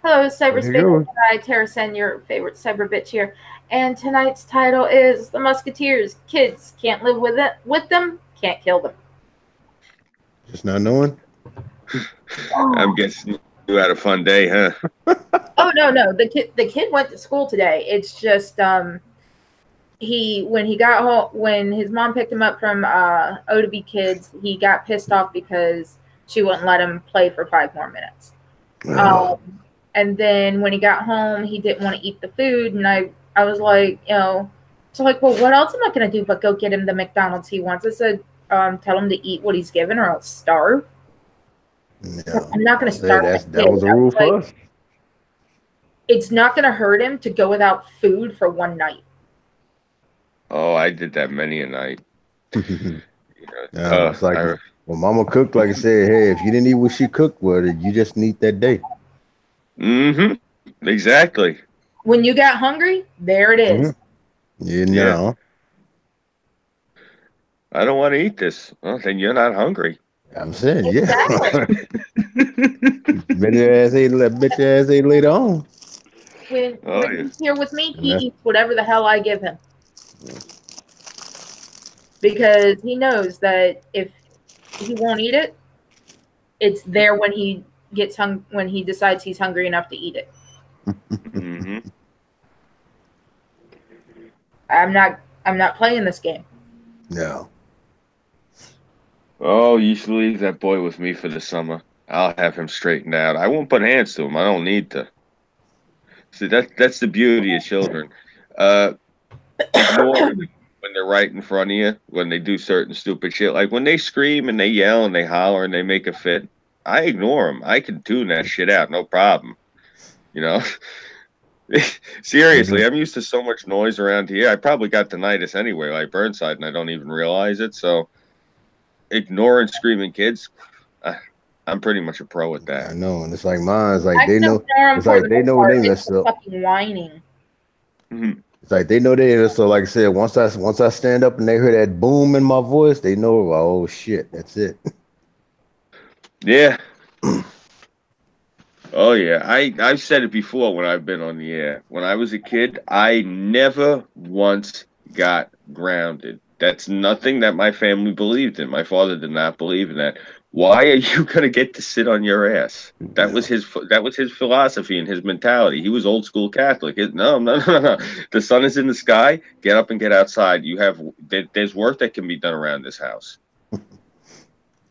Hello, There you cyberspace go. Jedi, Terrasen, your favorite cyber bitch here. And tonight's title is The Musketeers. Kids can't live with them, can't kill them. Just not knowing. Oh, I'm guessing you had a fun day, huh? no. The kid went to school today. It's just he when he got home when his mom picked him up from O to B Kids, he got pissed off because she wouldn't let him play for 5 more minutes. Uh, Um, and then when he got home, he didn't want to eat the food, and I was like, so like, well, what else am I gonna do but go get him the McDonald's he wants? I said, tell him to eat what he's given, or else starve. yeah. I'm not gonna I said starve my that kid. was a I was rule like, for us. it's not gonna hurt him to go without food for one night. Oh, I did that many a night. You Yeah, it's like I when Mama cooked, like I said, hey, if you didn't eat what she cooked, well, you just didn't eat that day. mm-hmm. Exactly. When you got hungry, there it Hmm. is. You Yeah. know, I don't want to eat this. Well, then you're not hungry. I'm saying, yeah. Exactly. Bet your ass ate later on. Oh When yeah. he's here with me, And he that's eats whatever the hell I give him because he knows that if he won't eat it, it's there when he when he decides he's hungry enough to eat it. Mm-hmm. I'm not playing this game. no. Oh, you should leave that boy with me for the summer. I'll have him straightened out. I won't put hands to him. I don't need to. See, that's the beauty of children. Uh, Ignore them when they're right in front of you, when they do certain stupid shit. Like when they scream and they yell and they holler and they make a fit, I ignore them. I can tune that shit out, no problem. You know? Seriously, Mhm. I'm used to so much noise around here. I probably got tinnitus anyway, like Burnside, and I don't even realize it. So ignoring screaming kids, I, I'm pretty much a pro at I that. know, and it's like mine. It's like I they can know. ignore him It's for like the they most know part. they It's mess the up. fucking whining. Mhm. It's like they know they. So like I said, once I stand up and they hear that boom in my voice, they know. Oh shit, that's it. Yeah. Oh yeah, I've said it before when I've been on the air. When I was a kid, I never once got grounded. That's nothing that my family believed in. My father did not believe in that. Why are you gonna get to sit on your ass? Yeah. That was his philosophy and his mentality. He was old school Catholic. No. The sun is in the sky. Get up and get outside. There's work that can be done around this house.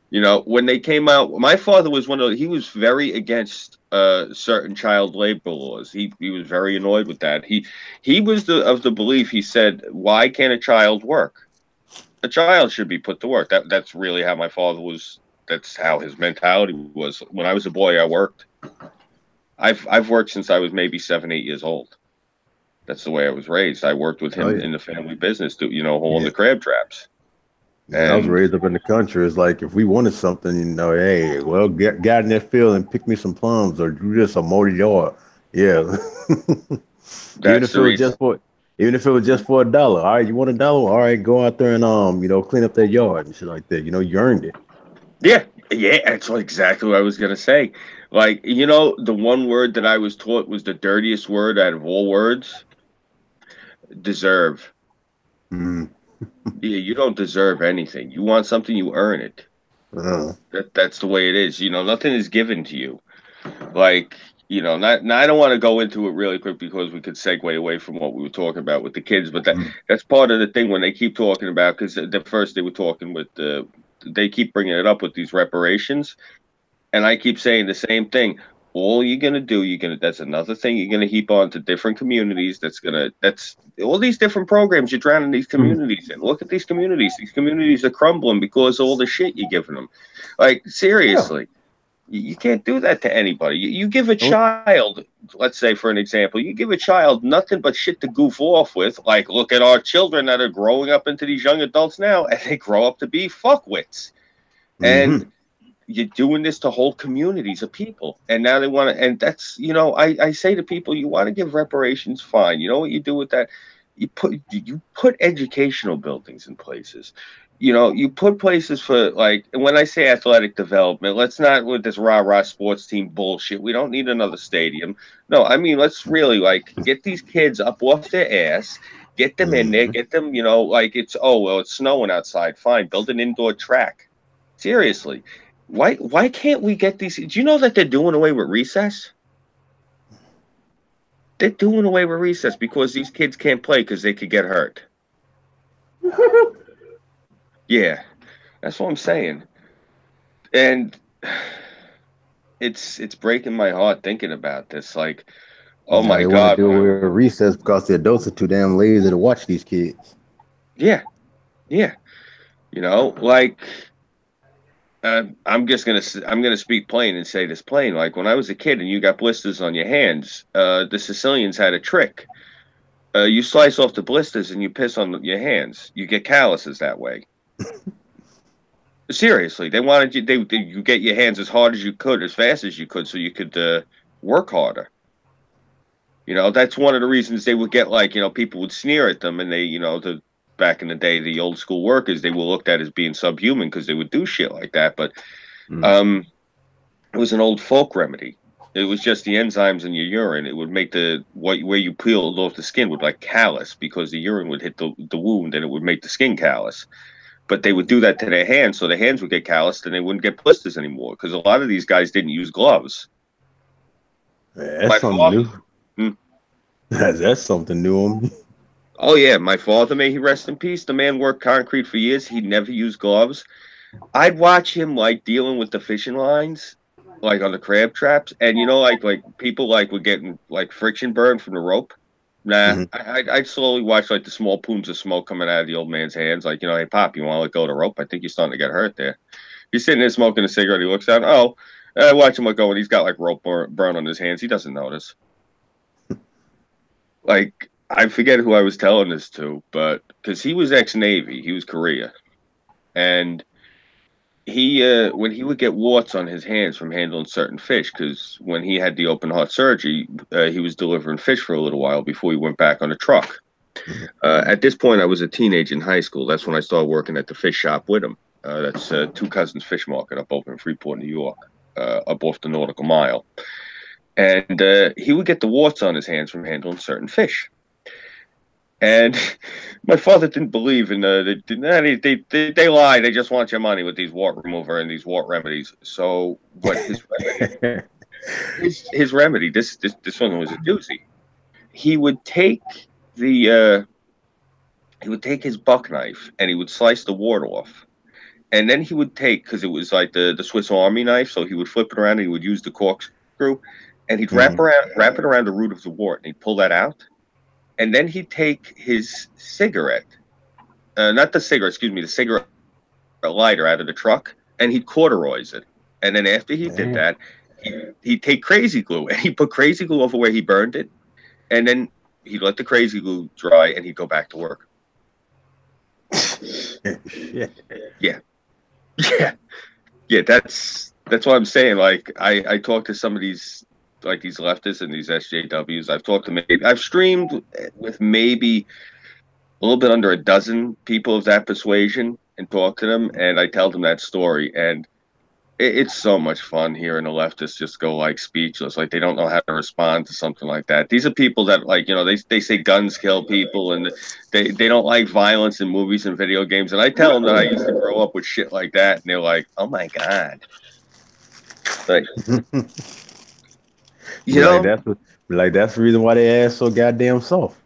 You know, when they came out, my father was he was very against certain child labor laws. He was very annoyed with that. He was of the belief, he said, why can't a child work? A child should be put to work. That's really how my father was. That's how his mentality was. When I was a boy, I worked. I've worked since I was maybe 7, 8 years old. That's the way I was raised. I worked with Oh him yeah. in the family business, to hauling Yeah. the crab traps. Yeah. I was And raised up in the country. It's like if we wanted something, hey, well, get in that field and pick me some plums or do this or mow the yard. Yeah. even that's if the it was reason. just for even if it was just for $1. All right, you want $1? All right, go out there and clean up that yard and shit like that. You earned it. Yeah, yeah, that's exactly what I was gonna say. Like, the one word that I was taught was the dirtiest word out of all words, deserve. Mm. Yeah, you don't deserve anything. You want something, you earn it. Uh, That's the way it is. Nothing is given to you. Like, not now I don't want to go into it really quick because we could segue away from what we were talking about with the kids, but mm. that's part of the thing when they keep talking about because the first they were talking with they keep bringing it up with these reparations. And I keep saying the same thing. All you're gonna do, that's another thing you're gonna heap on to different communities. That's all these different programs you're drowning these communities in. Look at these communities. These communities are crumbling because of all the shit you're giving them. Like Yeah. seriously, you can't do that to anybody. You give a Don't- child, let's say for an example, you give a child nothing but shit to goof off with. Like look at our children that are growing up into these young adults now, and they grow up to be fuckwits. And Mhm. you're doing this to whole communities of people, and now they want to, and that's, I say to people, you want to give reparations, fine. You know what you do with that? You put educational buildings in places. You know, you put places for, like, and when I say athletic development, let's not with this rah-rah sports team bullshit. We don't need another stadium. No, I mean, let's really, like, get these kids up off their ass, get them in there, get them, you know, like, it's, oh, well, it's snowing outside. Fine, build an indoor track. Seriously. Why can't we get these? Do you know that they're doing away with recess? They're doing away with recess because these kids can't play because they could get hurt. Yeah, that's what I'm saying. And it's breaking my heart thinking about this. Like, oh Now my they want to God. do away with recess because the adults are too damn lazy to watch these kids. Yeah, yeah. You know, like, I'm gonna speak plain and say this plain. Like, when I was a kid and you got blisters on your hands, the Sicilians had a trick. You slice off the blisters and you piss on your hands. You get calluses that way. Seriously, they wanted you. You get your hands as hard as you could, as fast as you could, so you could work harder. You know, that's one of the reasons they would get, like, you know, people would sneer at them, and they, you know, back in the day, the old school workers, they were looked at as being subhuman because they would do shit like that. But it was an old folk remedy. It was just the enzymes in your urine. It would make where you peeled off the skin would, like, callus, because the urine would hit the wound and it would make the skin callus. But they would do that to their hands, so their hands would get calloused and they wouldn't get blisters anymore because a lot of these guys didn't use gloves. Yeah, that's something new. That's something new on me. Oh yeah, my father, may he rest in peace. The man worked concrete for years. He never used gloves. I'd watch him, like, dealing with the fishing lines, like on the crab traps, and, you know, like people, like, were getting, like, friction burn from the rope. Nah, I'd slowly watch, like, the small plumes of smoke coming out of the old man's hands. Like, you know, hey, Pop, you want to let go of the rope? I think you're starting to get hurt there. He's sitting there smoking a cigarette. He looks out. Oh, I watch him let go, and he's got, like, rope burn on his hands. He doesn't notice. Like, I forget who I was telling this to, but because he was ex-Navy, he was Korea, and he when he would get warts on his hands from handling certain fish, because when he had the open heart surgery, he was delivering fish for a little while before he went back on a truck. At this point, I was a teenager in high school. That's when I started working at the fish shop with him. That's Two Cousins Fish Market up over in Freeport, New York, up off the Nautical Mile. And he would get the warts on his hands from handling certain fish. And my father didn't believe in they lie. They just want your money with these wart remover and these wart remedies. So what his remedy, this one was a doozy. He would take his buck knife and he would slice the wart off. And then he would take, because it was like the Swiss Army knife, so he would flip it around and he would use the corkscrew and he'd wrap it around the root of the wart and he'd pull that out. And then he'd take his cigarette, not the cigarette, excuse me, the cigarette lighter out of the truck, and he'd cauterize it. And then after he did that, he'd take crazy glue, and he'd put crazy glue over where he burned it, and then he'd let the crazy glue dry, and he'd go back to work. Yeah. That's what I'm saying. Like, I talked to some of these, like, these leftists and these SJWs. I've streamed with maybe a little bit under a dozen people of that persuasion and talked to them, and I tell them that story, and it's so much fun hearing the leftists just go, like, speechless, like they don't know how to respond to something like that. These are people that, like, you know, they say guns kill people, and they don't like violence in movies and video games, and I tell them that I used to grow up with shit like that, and they're like, oh my God. Like, you know, that's the reason why they ass so goddamn soft.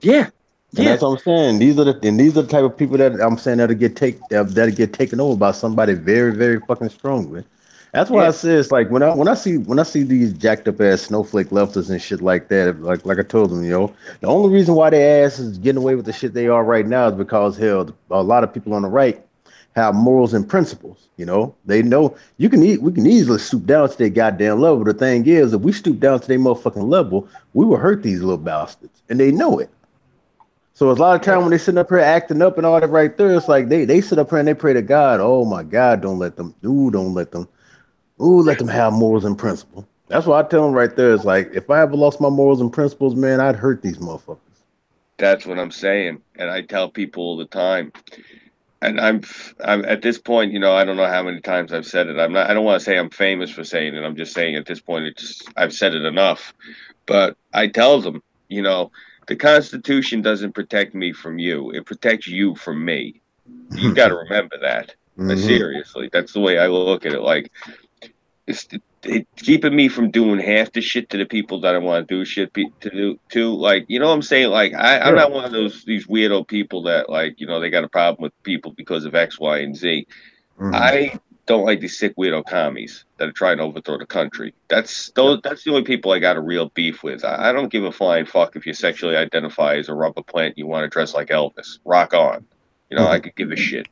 Yeah. And that's what I'm saying. These are the type of people that I'm saying that'll get taken over by somebody very, very fucking strong, man. That's why I say it's like when I see these jacked up ass snowflake leftists and shit like that, like I told them, you know, the only reason why their ass is getting away with the shit they are right now is because, hell, a lot of people on the right have morals and principles. You know, they know we can easily stoop down to their goddamn level. The thing is, if we stoop down to their motherfucking level, we will hurt these little bastards, and they know it. So a lot of time when they sit up here acting up and all that right there, it's like they sit up here and they pray to God, oh my God, don't let them have morals and principles. That's what I tell them right there. It's like, if I ever lost my morals and principles, man, I'd hurt these motherfuckers. That's what I'm saying. And I tell people all the time, and I'm at this point, you know, I don't know how many times I've said it. I don't want to say I'm famous for saying it. I'm just saying at this point, I've said it enough. But I tell them, you know, the Constitution doesn't protect me from you. It protects you from me. You got to remember that. Seriously, that's the way I look at it. Like, it's keeping me from doing half the shit to the people that I want to do shit to do too. Like, you know what I'm saying? Like, I'm not one of these weirdo people that, like, you know, they got a problem with people because of X, Y, and Z. I don't like these sick weirdo commies that are trying to overthrow the country. That's the only people I got a real beef with. I don't give a flying fuck if you sexually identify as a rubber plant and you want to dress like Elvis. Rock on. You know, I could give a shit.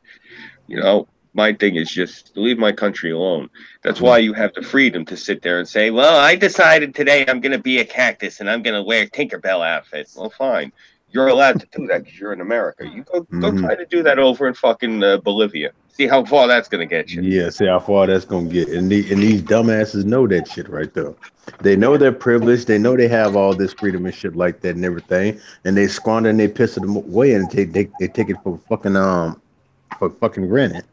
You know, my thing is just leave my country alone. That's why you have the freedom to sit there and say, well, I decided today I'm going to be a cactus and I'm going to wear a Tinkerbell outfit. Well, fine. You're allowed to do that because you're in America. You go try to do that over in fucking Bolivia. See how far that's going to get you. Yeah, see how far that's going to get. And these dumbasses know that shit right there. They know they're privileged. They know they have all this freedom and shit like that and everything. And they squander and they piss it away and they take it for fucking granted.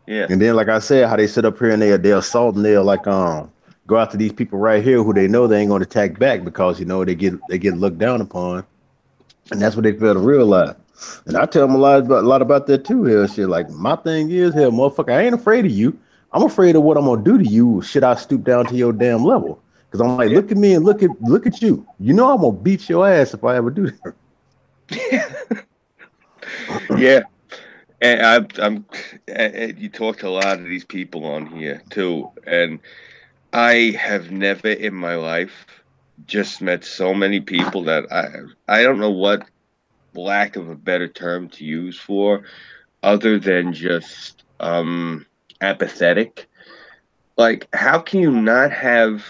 Yeah. And then, like I said, how they sit up here and they assault and they'll like go after these people right here who they know they ain't going to attack back because, you know, they get looked down upon. And that's what they fail to realize. And I tell them a lot about that too. Hell, shit. Like, my thing is, hell, motherfucker, I ain't afraid of you. I'm afraid of what I'm gonna do to you. Should I stoop down to your damn level? Because I'm like, look at me and look at you. You know, I'm gonna beat your ass if I ever do that. Yeah. And you talk to a lot of these people on here too, and I have never in my life just met so many people that I don't know what lack of a better term to use for other than just apathetic. Like, how can you not have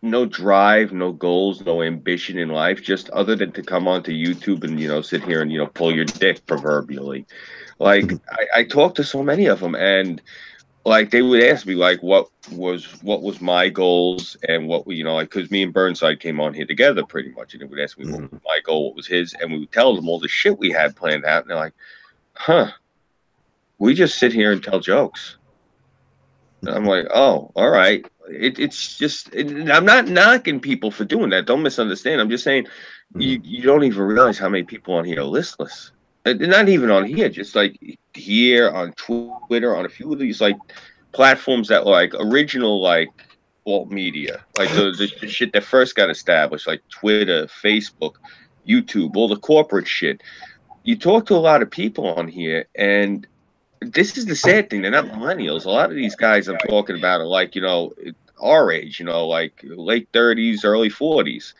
no drive, no goals, no ambition in life, just other than to come onto YouTube and, you know, sit here and, you know, pull your dick proverbially? Like, I talked to so many of them, and like they would ask me like what was my goals and what, you know, like, because me and Burnside came on here together pretty much, and they would ask me what was my goal, what was his, and we would tell them all the shit we had planned out, and they're like, huh, we just sit here and tell jokes. And I'm like, oh, all right. It's just, I'm not knocking people for doing that, don't misunderstand. I'm just saying you don't even realize how many people on here are listless. Not even on here, just like here on Twitter, on a few of these like platforms that like original like alt media, like the shit that first got established, like Twitter, Facebook, YouTube, all the corporate shit. You talk to a lot of people on here, and this is the sad thing. They're not millennials. A lot of these guys I'm talking about are like, you know, our age, you know, like late 30s, early 40s.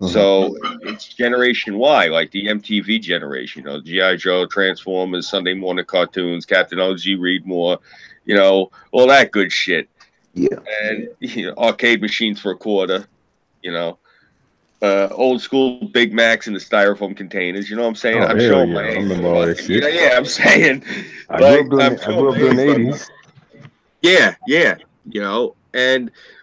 So it's Generation Y, like the MTV generation, you know, G.I. Joe, Transformers, Sunday morning cartoons, Captain O.G. Read More, you know, all that good shit. Yeah. And, you know, arcade machines for a quarter, you know, old school Big Macs in the styrofoam containers. You know what I'm saying? I'm showing my age. I remember all that shit. Yeah, I'm saying. I grew up during the 80s. Yeah, you know,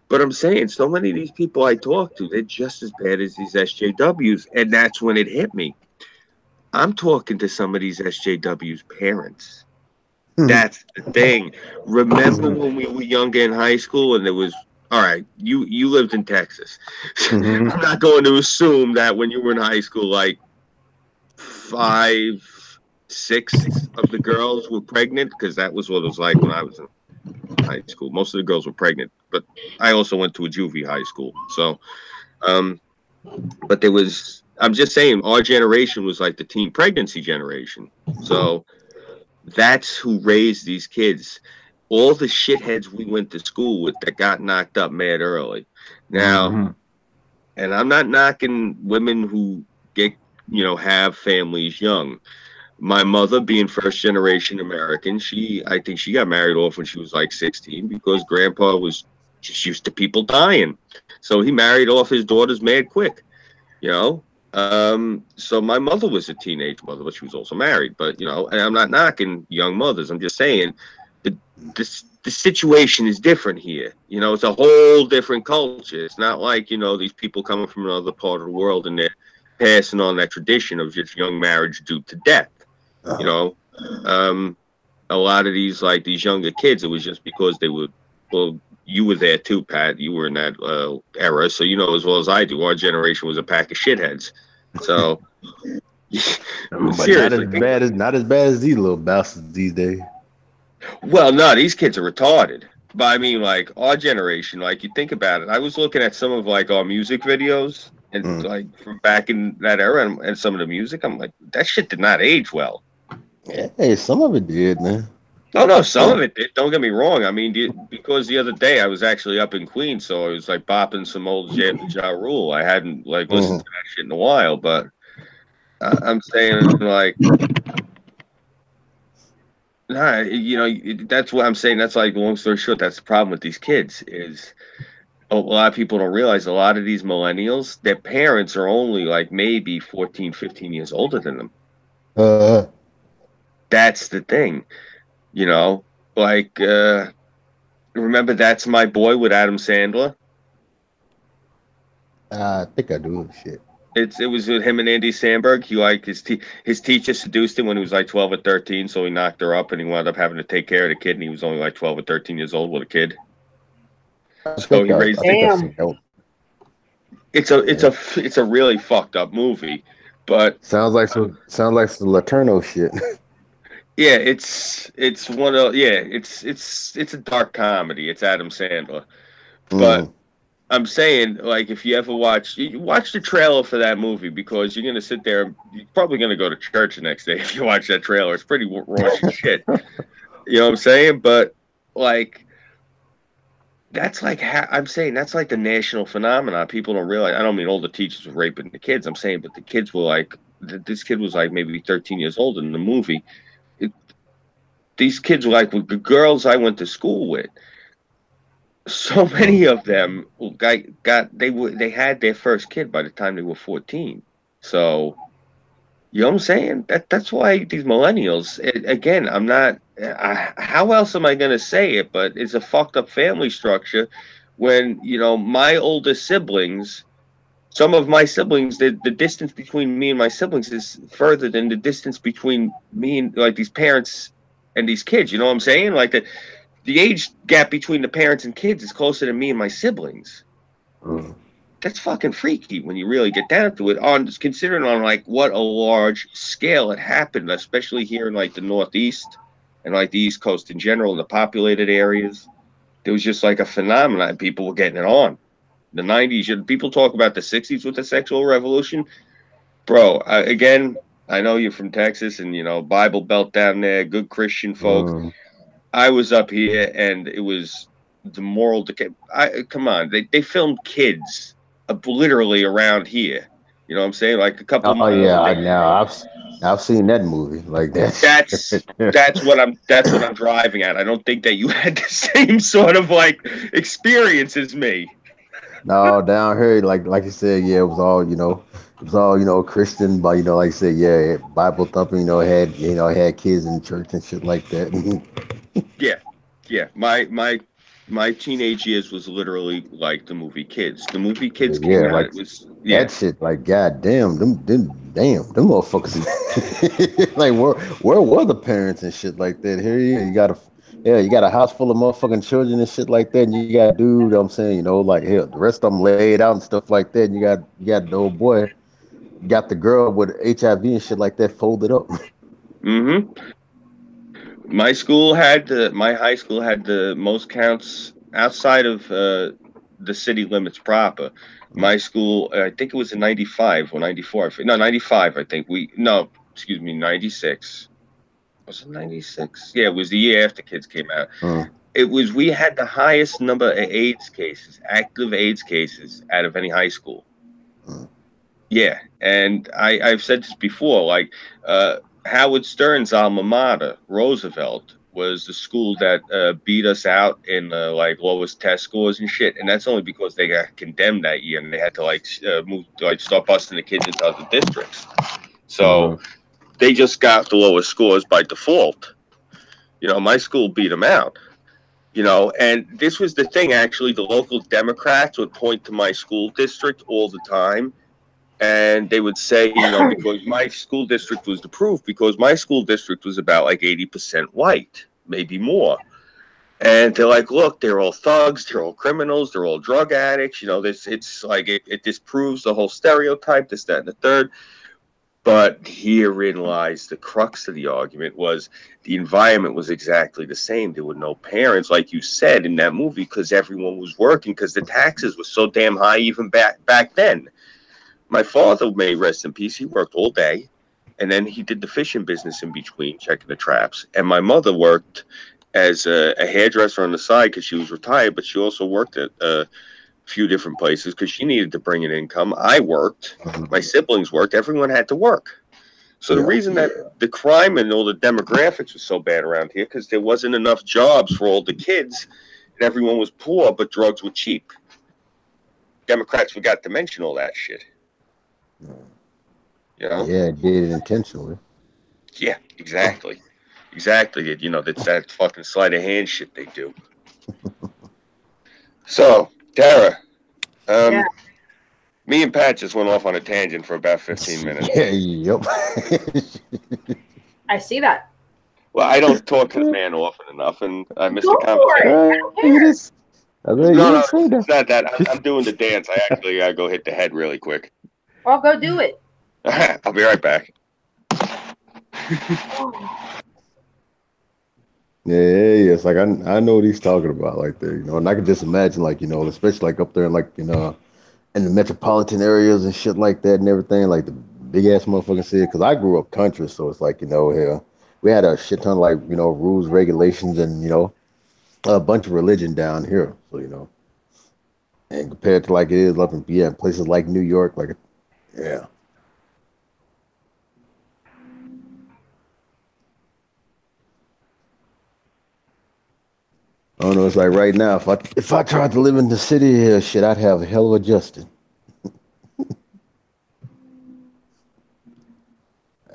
but I'm saying so many of these people I talk to, they're just as bad as these SJWs, and that's when it hit me. I'm talking to some of these SJWs' parents. That's the thing. Remember when we were younger in high school and there was, all right, you lived in Texas. I'm not going to assume that when you were in high school, like 5/6 of the girls were pregnant, because that was what it was like when I was in high school. Most of the girls were pregnant, but I also went to a juvie high school. So, but there was, I'm just saying, our generation was like the teen pregnancy generation. So that's who raised these kids. All the shitheads we went to school with that got knocked up mad early. Now, and I'm not knocking women who get, you know, have families young. My mother, being first generation American, I think she got married off when she was like 16 because grandpa was just used to people dying. So he married off his daughters mad quick, you know? So my mother was a teenage mother, but she was also married. But, you know, and I'm not knocking young mothers. I'm just saying the situation is different here. You know, it's a whole different culture. It's not like, you know, these people coming from another part of the world and they're passing on that tradition of just young marriage due to death. You know, a lot of these younger kids, it was just because they were, well, you were there too, Pat. You were in that era, so you know as well as I do. Our generation was a pack of shitheads. So But seriously, not as bad as these little bastards these days. well, no, these kids are retarded. But I mean, like our generation, like you think about it. I was looking at some of like our music videos and like from back in that era and some of the music. I'm like, that shit did not age well. Yeah, hey, some of it did, man. Oh no, some of it did. Don't get me wrong. I mean, because the other day I was actually up in Queens, so I was like bopping some old Ja Rule. I hadn't like listened to that shit in a while, but I'm saying like, nah, you know, that's what I'm saying. That's like, long story short, that's the problem with these kids is a lot of people don't realize a lot of these millennials, their parents are only like maybe 14, 15 years older than them. That's the thing. You know, like, remember That's My Boy with Adam Sandler? I think I do. Shit. It was with him and Andy Samberg. He like his teacher seduced him when he was like 12 or 13, so he knocked her up and he wound up having to take care of the kid, and he was only like 12 or 13 years old with a kid. So he raised. Damn. It's a really fucked up movie, but sounds like some Laterno shit. Yeah, it's one of it's a dark comedy. It's Adam Sandler, but I'm saying like if you ever watch the trailer for that movie because you're gonna sit there, you're probably gonna go to church the next day if you watch that trailer. It's pretty raunchy shit. You know what I'm saying? But like that's like I'm saying that's like the national phenomenon. People don't realize. I don't mean all the teachers were raping the kids. I'm saying, but the kids were like this kid was like maybe 13 years old in the movie. These kids were like the girls I went to school with. So many of them they had their first kid by the time they were 14. So you know what I'm saying? That's why these millennials again. I'm not. How else am I going to say it? But it's a fucked up family structure. When you know my older siblings, some of my siblings, the distance between me and my siblings is further than the distance between me and like these parents and these kids. You know what I'm saying? Like the age gap between the parents and kids is closer to me and my siblings. That's fucking freaky when you really get down to it. On considering on like what a large scale it happened, especially here in like the Northeast and like the East Coast in general, in the populated areas. There was just like a phenomenon. People were getting it on. The 90s, people talk about the 60s with the sexual revolution. Bro, again, I know you're from Texas and, you know, Bible Belt down there, good Christian folk. I was up here and it was the moral decay. Come on, they filmed kids literally around here. You know what I'm saying? Like a couple. Oh yeah, I've seen that movie. Like that. That's what I'm driving at. I don't think that you had the same sort of like experience as me. No, down here, like you said, yeah, it was all Christian, but like you said, yeah, Bible thumping, had kids in church and shit like that. Yeah. My teenage years was literally like the movie Kids. The movie Kids came out. Like, it was that shit. Like, goddamn, them motherfuckers. Like, where were the parents and shit like that? Here you got a house full of motherfucking children and shit like that, and you got dude. I'm saying, like hell, the rest of them laid out and stuff like that. And you got the old boy, got the girl with HIV and shit like that folded up. My high school had the most counts outside of the city limits proper. My school, I think it was in 95 or 94. No, 95, I think. 96. Was it 96? Yeah, it was the year after Kids came out. We had the highest number of active AIDS cases out of any high school. Yeah, and I've said this before, like Howard Stern's alma mater, Roosevelt, was the school that beat us out in like lowest test scores and shit, and that's only because they got condemned that year and they had to start busting the kids into other districts. So they just got the lowest scores by default. You know, my school beat them out. You know, and this was the thing. Actually, the local Democrats would point to my school district all the time And they would say, because my school district was approved, because my school district was about like 80% white, maybe more. And they're like, look, they're all thugs, they're all criminals, they're all drug addicts. It's like it disproves the whole stereotype, this, that, and the third. But herein lies the crux of the argument: was the environment was exactly the same. There were no parents, like you said in that movie, because everyone was working, because the taxes were so damn high even back then. My father, may rest in peace, he worked all day, and then he did the fishing business in between, checking the traps. And my mother worked as a hairdresser on the side because she was retired, but she also worked at a few different places because she needed to bring in income. I worked, my siblings worked, everyone had to work. So the reason that the crime and all the demographics was so bad around here, because there wasn't enough jobs for all the kids, and everyone was poor, but drugs were cheap. Democrats forgot to mention all that shit. Yeah, it did it intentionally. Yeah, exactly. That's that fucking sleight of hand shit they do. So, Tara, me and Pat just went off on a tangent for about 15 minutes. Yeah, yep. I see that. Well, I don't talk to the man often enough, and I missed the conversation. No, it's not that. I'm doing the dance. I actually gotta go hit the head really quick. I'll go do it. I'll be right back. Yeah, it's like I know what he's talking about, like there, and I can just imagine, like, especially like up there, like, in the metropolitan areas and shit like that and everything, like the big ass motherfucking city. Because I grew up country, so it's like, hell, we had a shit ton of, like, rules, regulations, and a bunch of religion down here. So and compared to like it is up in places like New York, like yeah. I don't know. It's like right now, if I tried to live in the city here, shit, I'd have a hell of a Justin.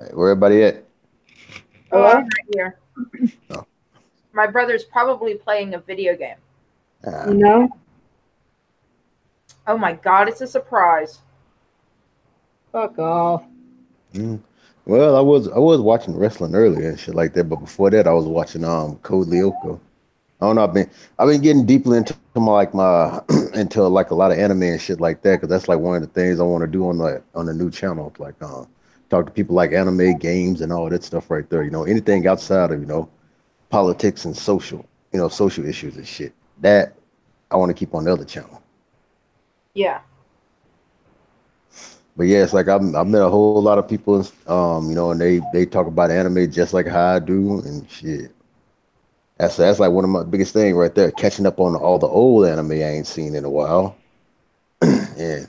Right, where everybody at? Oh, I'm right here. Oh. My brother's probably playing a video game. No. Oh my God, it's a surprise. Fuck off. Well, I was watching wrestling earlier and shit like that, but before that, I was watching Code Lyoko. I don't know. I've been getting deeply into my into like a lot of anime and shit like that, because that's like one of the things I want to do on the new channel, like talk to people like anime, games, and all that stuff right there. Anything outside of politics and social issues and shit that I want to keep on the other channel. Yeah. But yeah, it's like I've met a whole lot of people, and they talk about anime just like how I do and shit. That's like one of my biggest things right there, catching up on all the old anime I ain't seen in a while. Yeah.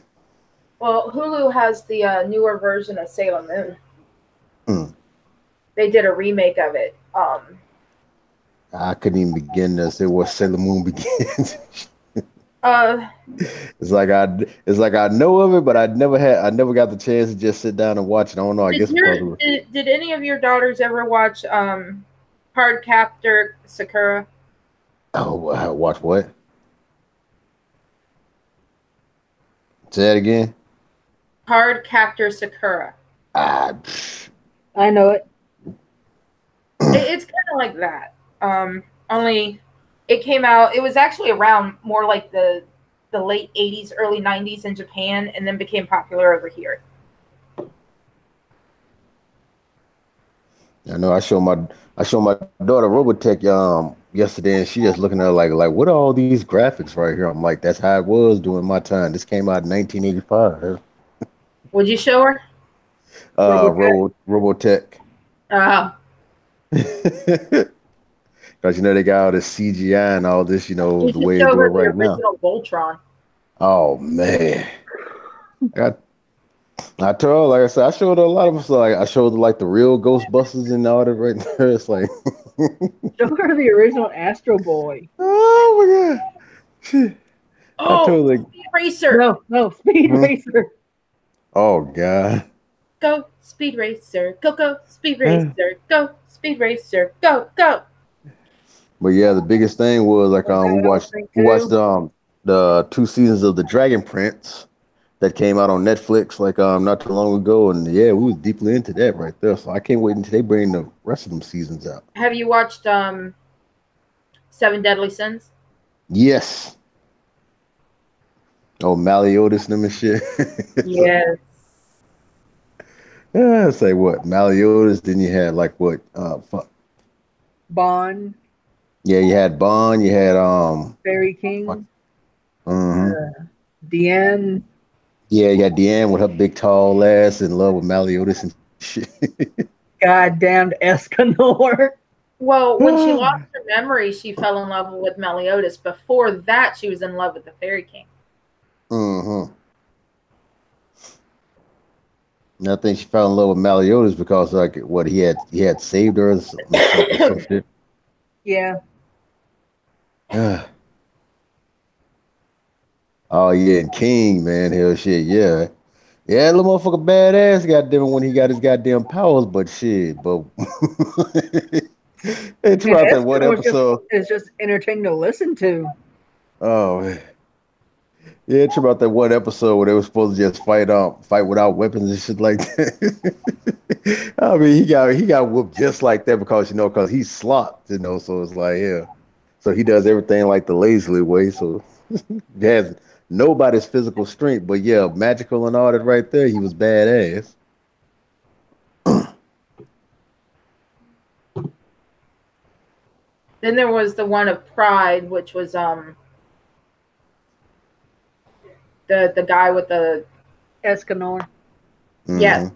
Well, Hulu has the newer version of Sailor Moon. They did a remake of it. I couldn't even begin to say what Sailor Moon begins. It's like I know of it, but I never got the chance to just sit down and watch it. I don't know. I guess did any of your daughters ever watch Card Captor Sakura? Oh, watch what? Say that again. Card Captor Sakura. I know it. It's kind of like that. Only it came out. It was actually around more like the late 80s, early 90s in Japan, and then became popular over here. I know. I showed my daughter Robotech yesterday, and she just looking at it like what are all these graphics right here? I'm like, that's how it was during my time. This came out in 1985. Would you show her? Robotech. Because they got all this CGI and all this, the way they do it right now. Voltron. Oh man, I told her, like I said, I showed her a lot of stuff. Like I showed her like the real Ghostbusters and all that right there. It's like show her the original Astro Boy. Oh my god! Shit. Oh, Speed Racer. No, Speed Racer. Oh god. Go Speed Racer, go Speed Racer, go Speed Racer, go. But yeah, the biggest thing was like we watched the 2 seasons of The Dragon Prince, that came out on Netflix like not too long ago, and yeah, we was deeply into that right there. So I can't wait until they bring the rest of them seasons out. Have you watched Seven Deadly Sins? Yes. Oh, Maliotis and them and shit. Yes. Yeah, say what? Maliotis. Then you had like what? Fuck. Bond, Yeah, you had Bond. You had Fairy King, Mm-hmm. Deanne. Yeah, you got Deanne with her big tall ass in love with Maliotis and shit. Goddamned Escanor. Well, when she lost her memory, she fell in love with Meliodas. Before that, she was in love with the Fairy King. Mm-hmm. And I think she fell in love with Maliotis because like what he had saved her or some shit. Yeah. Oh yeah, and King, man, hell shit, yeah. Yeah, little motherfucker badass goddamn when he got his goddamn powers, but shit, but it's And about that one Escanor episode. is just entertaining to listen to. Oh man. Yeah, it's about that one episode where they were supposed to just fight without weapons and shit like that. I mean, he got whooped just like that because he's slopped, so it's like, yeah. So he does everything like the lazily way, so he has nobody's physical strength, but yeah, magical and all that right there, he was badass. Then there was the one of Pride, which was the guy with the Escanor. yes.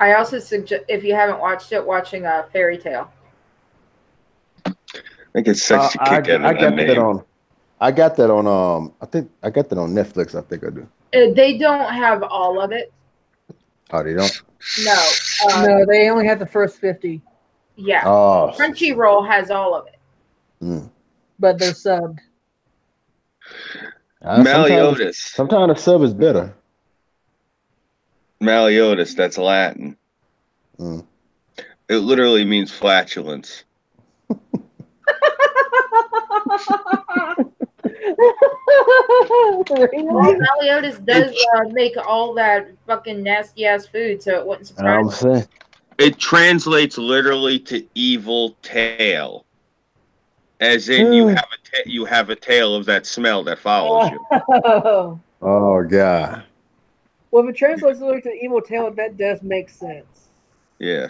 I also suggest, if you haven't watched it, watching a Fairy Tale. I think it's such a kick out of that name. I got that on I think I got that on Netflix. I think I do. They don't have all of it. Oh, they don't? No. No, they only have the first 50. Yeah. Oh, Crunchyroll has all of it. But they're subbed. Meliodas. Sometimes the sub is better. Meliodas, that's Latin. Mm. It literally means flatulence. Well, Meliodas does make all that fucking nasty ass food, so it wouldn't surprise me. saying. It translates literally to evil tail, as in you have a tail of that smell that follows you. Oh god. Well, if it translates literally to evil tail, that does make sense. Yeah.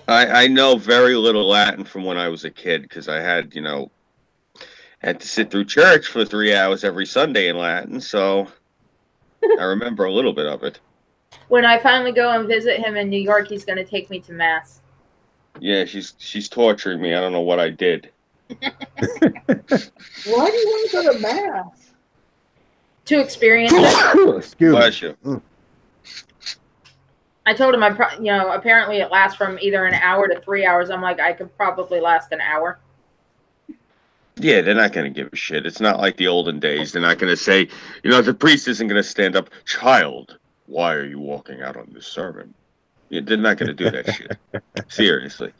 I know very little Latin from when I was a kid because I had to sit through church for 3 hours every Sunday in Latin, so I remember a little bit of it. When I finally go and visit him in New York, he's going to take me to Mass. Yeah, she's torturing me. I don't know what I did. Why do you want to go to Mass? To experience it. Excuse Bless me. you. I told him, apparently it lasts from either an hour to 3 hours. I'm like, I could probably last an hour. Yeah, they're not going to give a shit. It's not like the olden days. They're not going to say, the priest isn't going to stand up, child, why are you walking out on this sermon? Yeah, they're not going to do that shit. Seriously.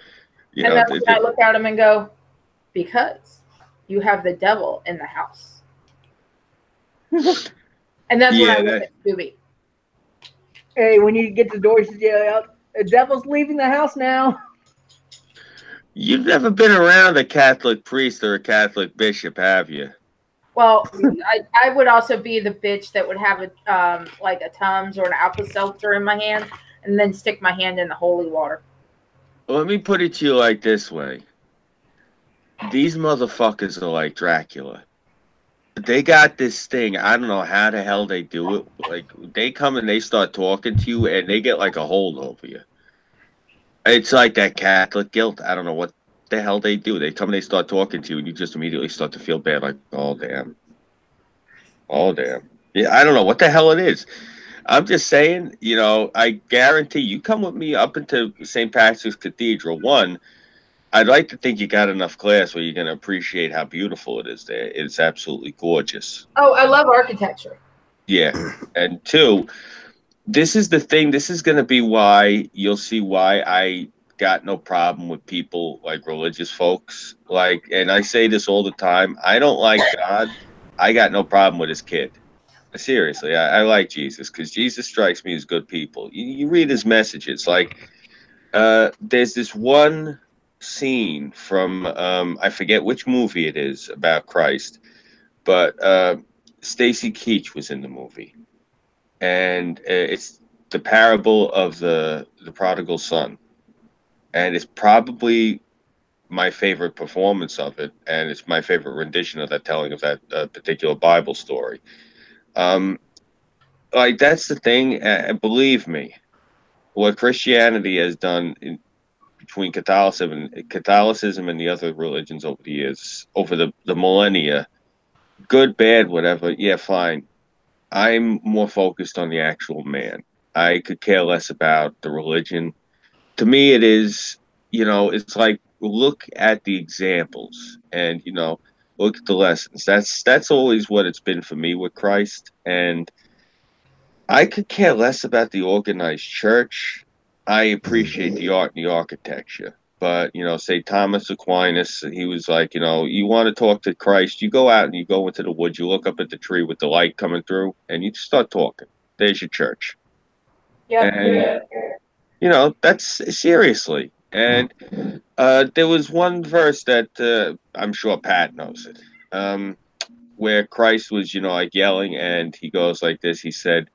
And that's when I look at him and go, because you have the devil in the house. And that's when I look at Scooby. Hey, when you get to the door, you say, yeah, the devil's leaving the house now. You've never been around a Catholic priest or a Catholic bishop, have you? Well, I would also be the bitch that would have like a Tums or an Alka-Seltzer in my hand and then stick my hand in the holy water. Well, let me put it to you like this way. These motherfuckers are like Dracula. They got this thing. I don't know how the hell they do it. Like, they come and they start talking to you and they get like a hold over you. It's like that Catholic guilt. I don't know what the hell they do. They come and they start talking to you and you just immediately start to feel bad. Like, oh, damn. Oh, damn. Yeah, I don't know what the hell it is. I'm just saying, I guarantee you come with me up into St. Patrick's Cathedral. One, I'd like to think you got enough class where you're going to appreciate how beautiful it is there. It's absolutely gorgeous. Oh, I love architecture. Yeah. And two, this is the thing. This is going to be why you'll see why got no problem with people like religious folks. Like, and I say this all the time. I don't like God. I got no problem with his kid. Seriously, I like Jesus because Jesus strikes me as good people. You read his messages. Like, there's this one scene from I forget which movie it is about Christ, but Stacy Keach was in the movie, and it's the parable of the prodigal son, and it's probably my favorite performance of it, and it's my favorite rendition of that telling of that particular Bible story. Um, like that's the thing. Believe me, what Christianity has done between Catholicism and the other religions over the years, over the millennia, good, bad, whatever. Yeah, fine. I'm more focused on the actual man. I could care less about the religion. To me, it is, it's like look at the examples and, look at the lessons. That's always what it's been for me with Christ. And I could care less about the organized church. I appreciate the art and the architecture. But, say Thomas Aquinas, he was like, you want to talk to Christ, you go out and you go into the woods, you look up at the tree with the light coming through, and you start talking. There's your church. Yeah. And, that's seriously. And there was one verse that I'm sure Pat knows it, where Christ was, like yelling, and he goes like this. He said,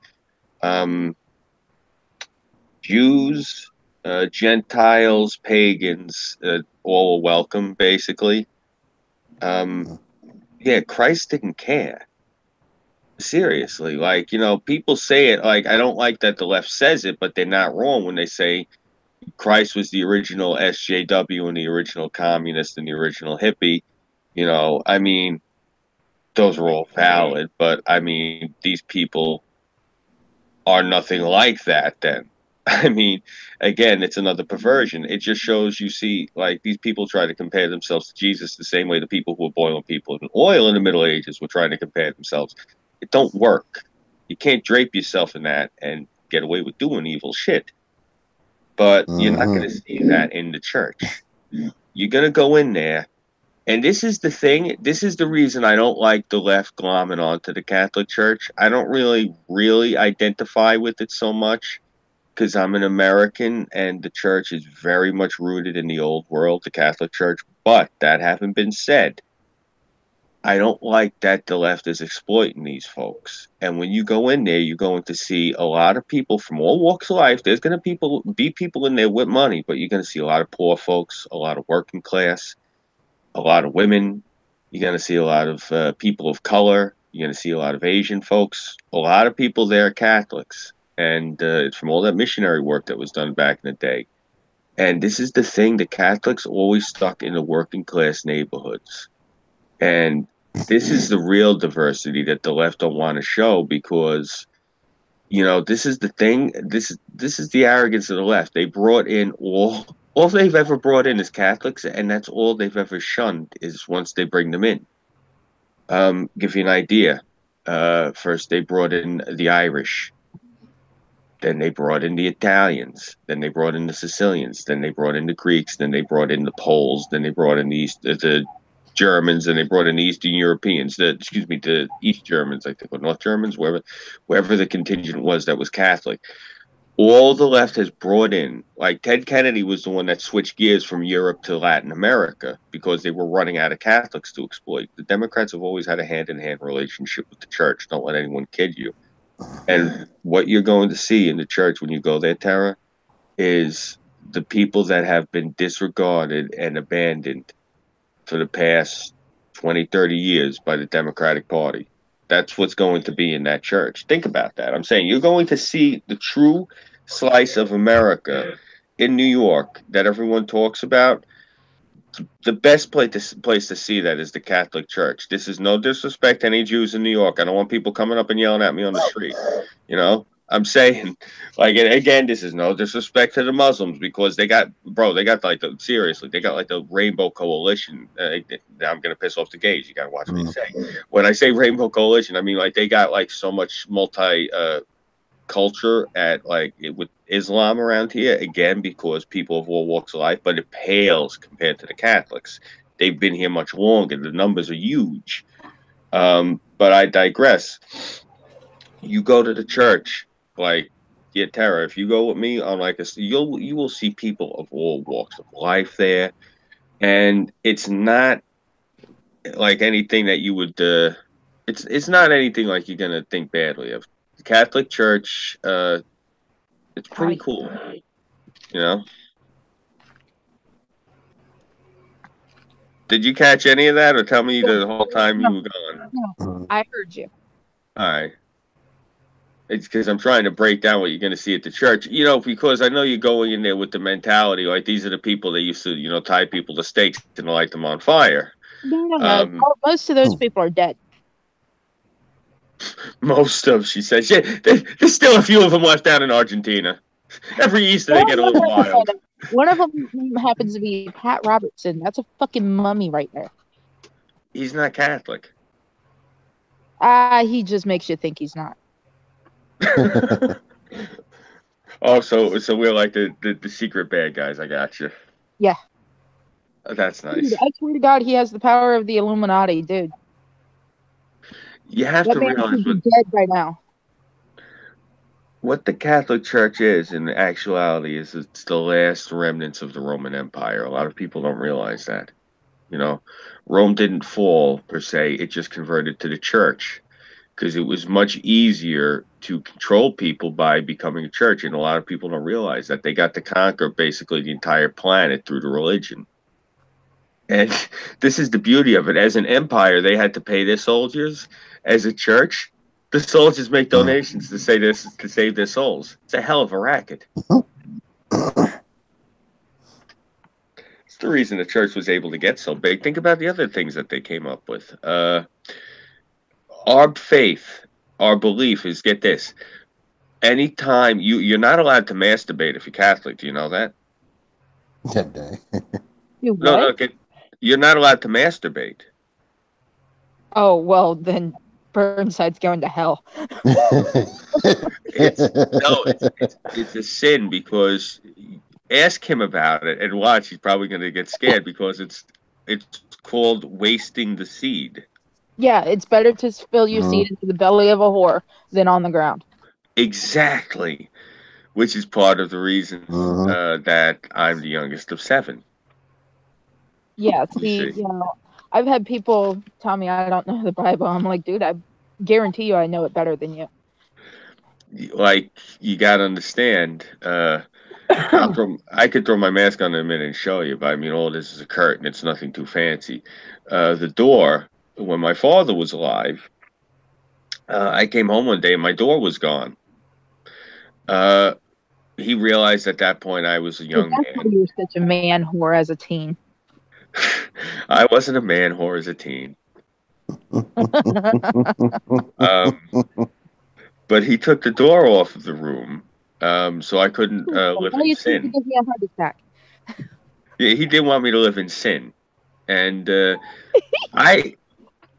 Jews, Gentiles, pagans, all are welcome, basically. Yeah, Christ didn't care. Seriously, like, people say it like, I don't like that the left says it, but they're not wrong when they say Christ was the original SJW and the original communist and the original hippie. I mean, those are all valid, but I mean, these people are nothing like that then. I mean, again, it's another perversion. It just shows you see, like, these people try to compare themselves to Jesus the same way the people who were boiling people in oil in the Middle Ages were trying to compare themselves. It don't work. You can't drape yourself in that and get away with doing evil shit. But you're not going to see that in the church. You're going to go in there. And this is the thing. This is the reason I don't like the left glomming onto the Catholic Church. I don't really identify with it so much because I'm an American and the church is very much rooted in the old world, the Catholic Church. But that having been said, I don't like that the left is exploiting these folks. And when you go in there, you're going to see a lot of people from all walks of life. There's going to be people in there with money, but you're going to see a lot of poor folks, a lot of working class, a lot of women. You're going to see a lot of people of color. You're going to see a lot of Asian folks. A lot of people there are Catholics. And it's from all that missionary work that was done back in the day. And this is the thing, the Catholics always stuck in the working class neighborhoods. And this is the real diversity that the left don't want to show because, this is the thing. This is the arrogance of the left. They brought in all they've ever brought in is Catholics, and that's all they've ever shunned is once they bring them in. Give you an idea. First they brought in the Irish. Then they brought in the Italians. Then they brought in the Sicilians. Then they brought in the Greeks. Then they brought in the Poles. Then they brought in the Germans, and they brought in the Eastern Europeans. The East Germans, I think, or North Germans, wherever the contingent was that was Catholic. All the left has brought in, like Ted Kennedy was the one that switched gears from Europe to Latin America because they were running out of Catholics to exploit. The Democrats have always had a hand-in-hand relationship with the church. Don't let anyone kid you. And what you're going to see in the church when you go there, Tara, is the people that have been disregarded and abandoned for the past 20, 30 years by the Democratic Party. That's what's going to be in that church. Think about that. I'm saying you're going to see the true slice of America in New York that everyone talks about. The best place to see that is the Catholic Church. This is no disrespect to any Jews in New York. I don't want people coming up and yelling at me on the street. I'm saying, like, again, this is no disrespect to the Muslims because they got like the Rainbow Coalition. Now I'm gonna piss off the gays. You gotta watch what you say. When I say Rainbow Coalition, I mean like they got like so much multi culture at with Islam around here, again, because people of all walks of life, but it pales compared to the Catholics. They've been here much longer. The numbers are huge. But I digress. You go to the church, Tara, if you go with me on you will see people of all walks of life there, and it's not like anything that you would. It's not anything like you're gonna think badly of. The Catholic Church, it's pretty cool, you know. Did you catch any of that, or tell me the whole time you were gone? No, I heard you. All right. It's because I'm trying to break down what you're going to see at the church, because I know you're going in there with the mentality like these are the people that used to, tie people to stakes and light them on fire. No. Most of those people are dead. Most of, she says. Yeah, there's still a few of them left down in Argentina. Every Easter they get a little wild. One of them happens to be Pat Robertson. That's a fucking mummy right there. He's not Catholic. He just makes you think he's not. Oh, so we're like the secret bad guys. I got you. Yeah. That's nice. Dude, I swear to God, he has the power of the Illuminati, dude. You have to realize he's dead right now. What the Catholic Church is, in actuality, is it's the last remnants of the Roman Empire. A lot of people don't realize that. Rome didn't fall, per se. It just converted to the church because it was much easier to control people by becoming a church. And a lot of people don't realize that. They got to conquer basically the entire planet through the religion. And this is the beauty of it. As an empire, they had to pay their soldiers. As a church, the soldiers make donations to save their souls. It's a hell of a racket. It's the reason the church was able to get so big. Think about the other things that they came up with. Our faith, our belief is, get this, anytime you're not allowed to masturbate if you're Catholic. Do you know that? That day. No, you're not allowed to masturbate. Oh, well, then Burnside's going to hell. It's a sin because ask him about it and watch. He's probably going to get scared because it's called wasting the seed. Yeah, it's better to spill your seed into the belly of a whore than on the ground. Exactly, which is part of the reason that I'm the youngest of 7. Yeah, see, I've had people tell me I don't know the Bible. I'm like, dude, I guarantee you I know it better than you. Like, you got to understand, I could throw my mask on in a minute and show you, but I mean, all this is a curtain. It's nothing too fancy. The door, when my father was alive, I came home one day and my door was gone. He realized at that point I was a young man. You were such a man whore as a teen. I wasn't a man whore as a teen. But he took the door off of the room, so I couldn't live in sin. Give me a heart attack. Yeah, he didn't want me to live in sin, and I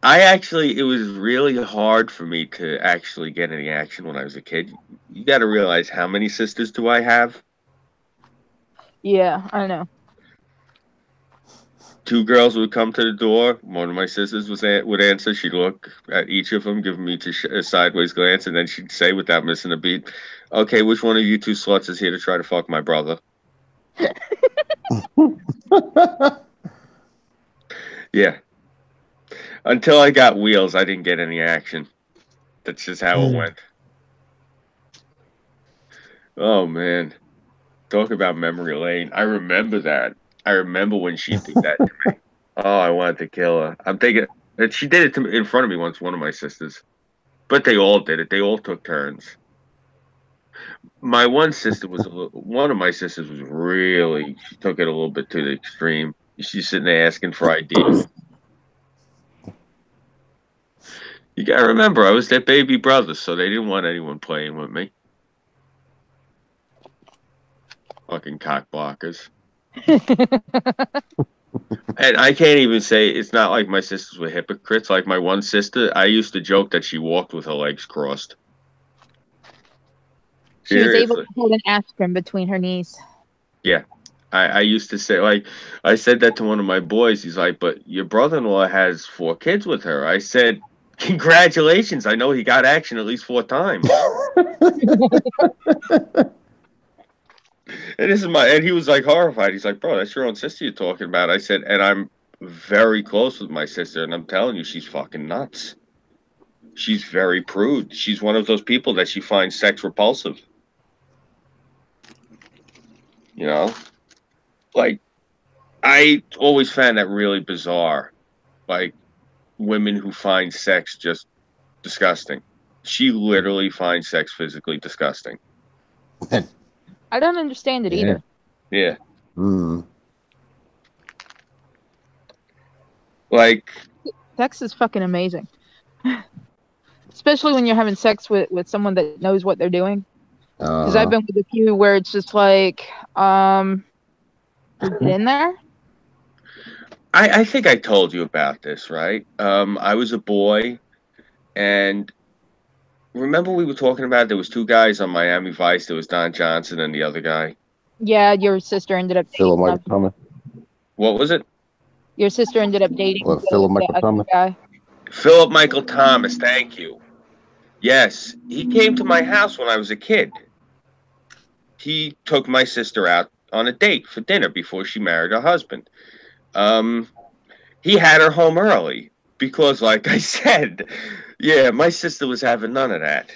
actually, it was really hard for me to actually get any action when I was a kid. You got to realize, how many sisters do I have? Yeah, I know. 2 girls would come to the door. One of my sisters would answer. She'd look at each of them, give me a sideways glance, and then she'd say, without missing a beat, "Okay, which one of you 2 sluts is here to try to fuck my brother?" Yeah. Until I got wheels, I didn't get any action. That's just how it went. Oh, man. Talk about memory lane. I remember that. I remember when she did that to me. Oh, I wanted to kill her. I'm thinking, and she did it to me in front of me once, one of my sisters. But they all did it. They all took turns. My one sister was one of my sisters was really, she took it a little bit to the extreme. She's sitting there asking for ID. You gotta remember, I was their baby brother, so they didn't want anyone playing with me. Fucking cock blockers. And I can't even say, it's not like my sisters were hypocrites. Like my one sister, I used to joke that she walked with her legs crossed. She was able Seriously. to hold an aspirin between her knees. Yeah. I used to say, like, I said that to one of my boys. He's like, but your brother-in-law has 4 kids with her. I said, congratulations. I know he got action at least 4 times. And this is and he was like horrified. He's like, bro, that's your own sister you're talking about. I said, and I'm very close with my sister, and I'm telling you, she's fucking nuts. She's very prude. She's one of those people that she finds sex repulsive. You know? Like, I always found that really bizarre. Like, women who find sex just disgusting. She literally finds sex physically disgusting. I don't understand it either. Yeah. Mm. Like, Sex is fucking amazing. Especially when you're having sex with someone that knows what they're doing. Because I've been with a few where it's just like, get in there. I think I told you about this, right? I was a boy, and remember we were talking about there was 2 guys on Miami Vice. There was Don Johnson and the other guy. Yeah, your sister ended up Philip dating Michael him. Thomas. What was it? Your sister ended up dating What, Philip the Michael other Thomas? guy. Philip Michael Thomas, thank you. Yes, he came to my house when I was a kid. He took my sister out on a date for dinner before she married her husband. He had her home early because, like I said, yeah, my sister was having none of that.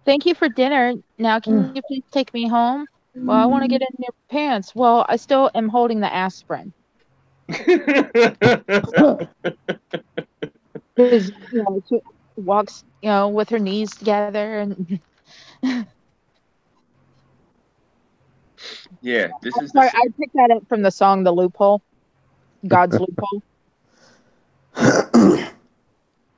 Thank you for dinner. Now, can you please take me home? Well, I want to get in your pants. Well, I still am holding the aspirin. Because, she walks, with her knees together. And Yeah, this is sorry, I picked that up from the song "The Loophole," God's Loophole.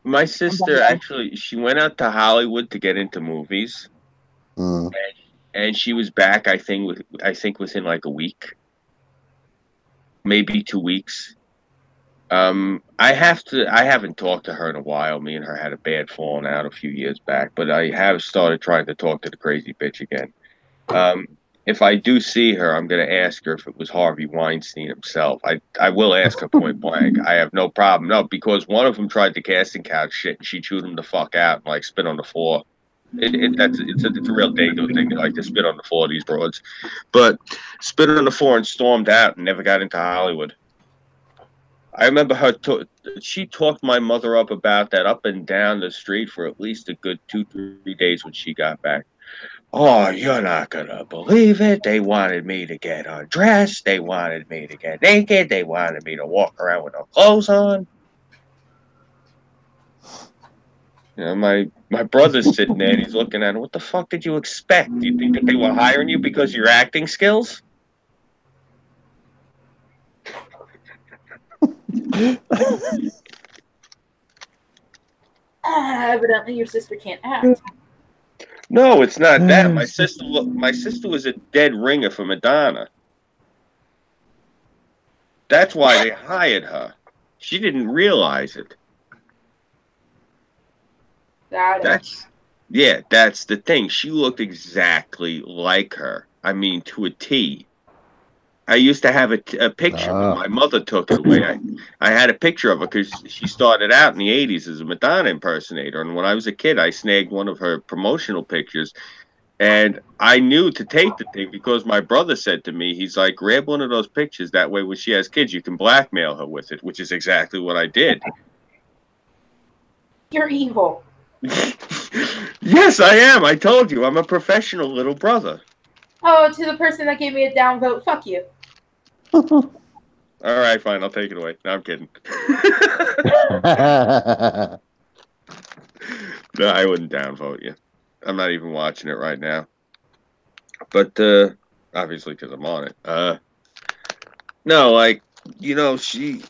My sister actually, she went out to Hollywood to get into movies, and she was back. I think within like a week, maybe 2 weeks. I haven't talked to her in a while. Me and her had a bad falling out a few years back, but I have started trying to talk to the crazy bitch again. If I do see her, I'm going to ask her if it was Harvey Weinstein himself. I will ask her point blank. I have no problem. No, because one of them tried the casting couch shit, and she chewed him the fuck out and like spit on the floor. It's a real Dago thing. They like to spit on the floor, these broads. But spit on the floor and stormed out and never got into Hollywood. I remember her. She talked my mother up about that up and down the street for at least a good 2-3 days when she got back. Oh, you're not gonna believe it. They wanted me to get undressed. They wanted me to get naked. They wanted me to walk around with no clothes on. My brother's sitting there and he's looking at him. What the fuck did you expect? Do you think that they were hiring you because of your acting skills? Evidently, your sister can't act. No, it's not that. My sister was a dead ringer for Madonna. That's why they hired her. She didn't realize it. That's the thing. She looked exactly like her. I mean, to a T. I used to have a picture, but my mother took it away. I had a picture of her because she started out in the 80s as a Madonna impersonator. And when I was a kid, I snagged one of her promotional pictures. And I knew to take the thing because my brother said to me, he's like, grab one of those pictures. That way, when she has kids, you can blackmail her with it, which is exactly what I did. You're evil. Yes, I am. I told you. I'm a professional little brother. Oh, to the person that gave me a downvote, fuck you. All right, fine. I'll take it away. No, I'm kidding. No, I wouldn't downvote you. I'm not even watching it right now. But obviously because I'm on it. No, like, she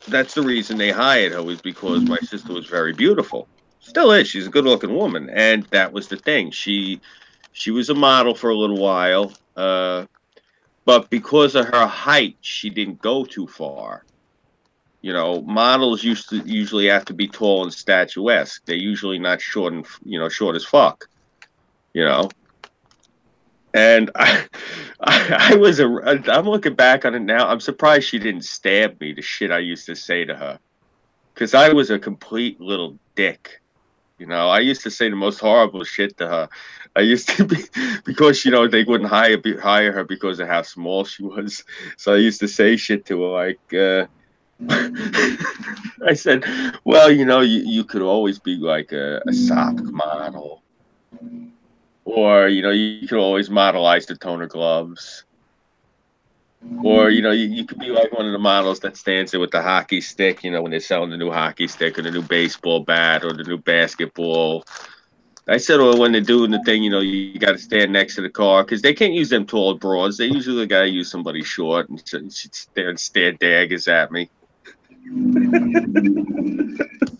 that's the reason they hired her, was because my sister was very beautiful. Still is. She's a good-looking woman, and that was the thing. She was a model for a little while, but because of her height, she didn't go too far. You know, models usually have to be tall and statuesque. They're usually not short and short as fuck. You know, and I'm looking back on it now. I'm surprised she didn't stab me. The shit I used to say to her, because I was a complete little dick. You know, I used to say the most horrible shit to her. I used to be because they wouldn't hire her because of how small she was. So I used to say shit to her like. I said, well, you could always be like a sock model, or you could always modelize the toner gloves, or you could be like one of the models that stands there with the hockey stick, when they're selling the new hockey stick or the new baseball bat or the new basketball. I said, or when they're doing the thing, you got to stand next to the car because they can't use them tall broads. They usually got to use somebody short, and she'd stare daggers at me.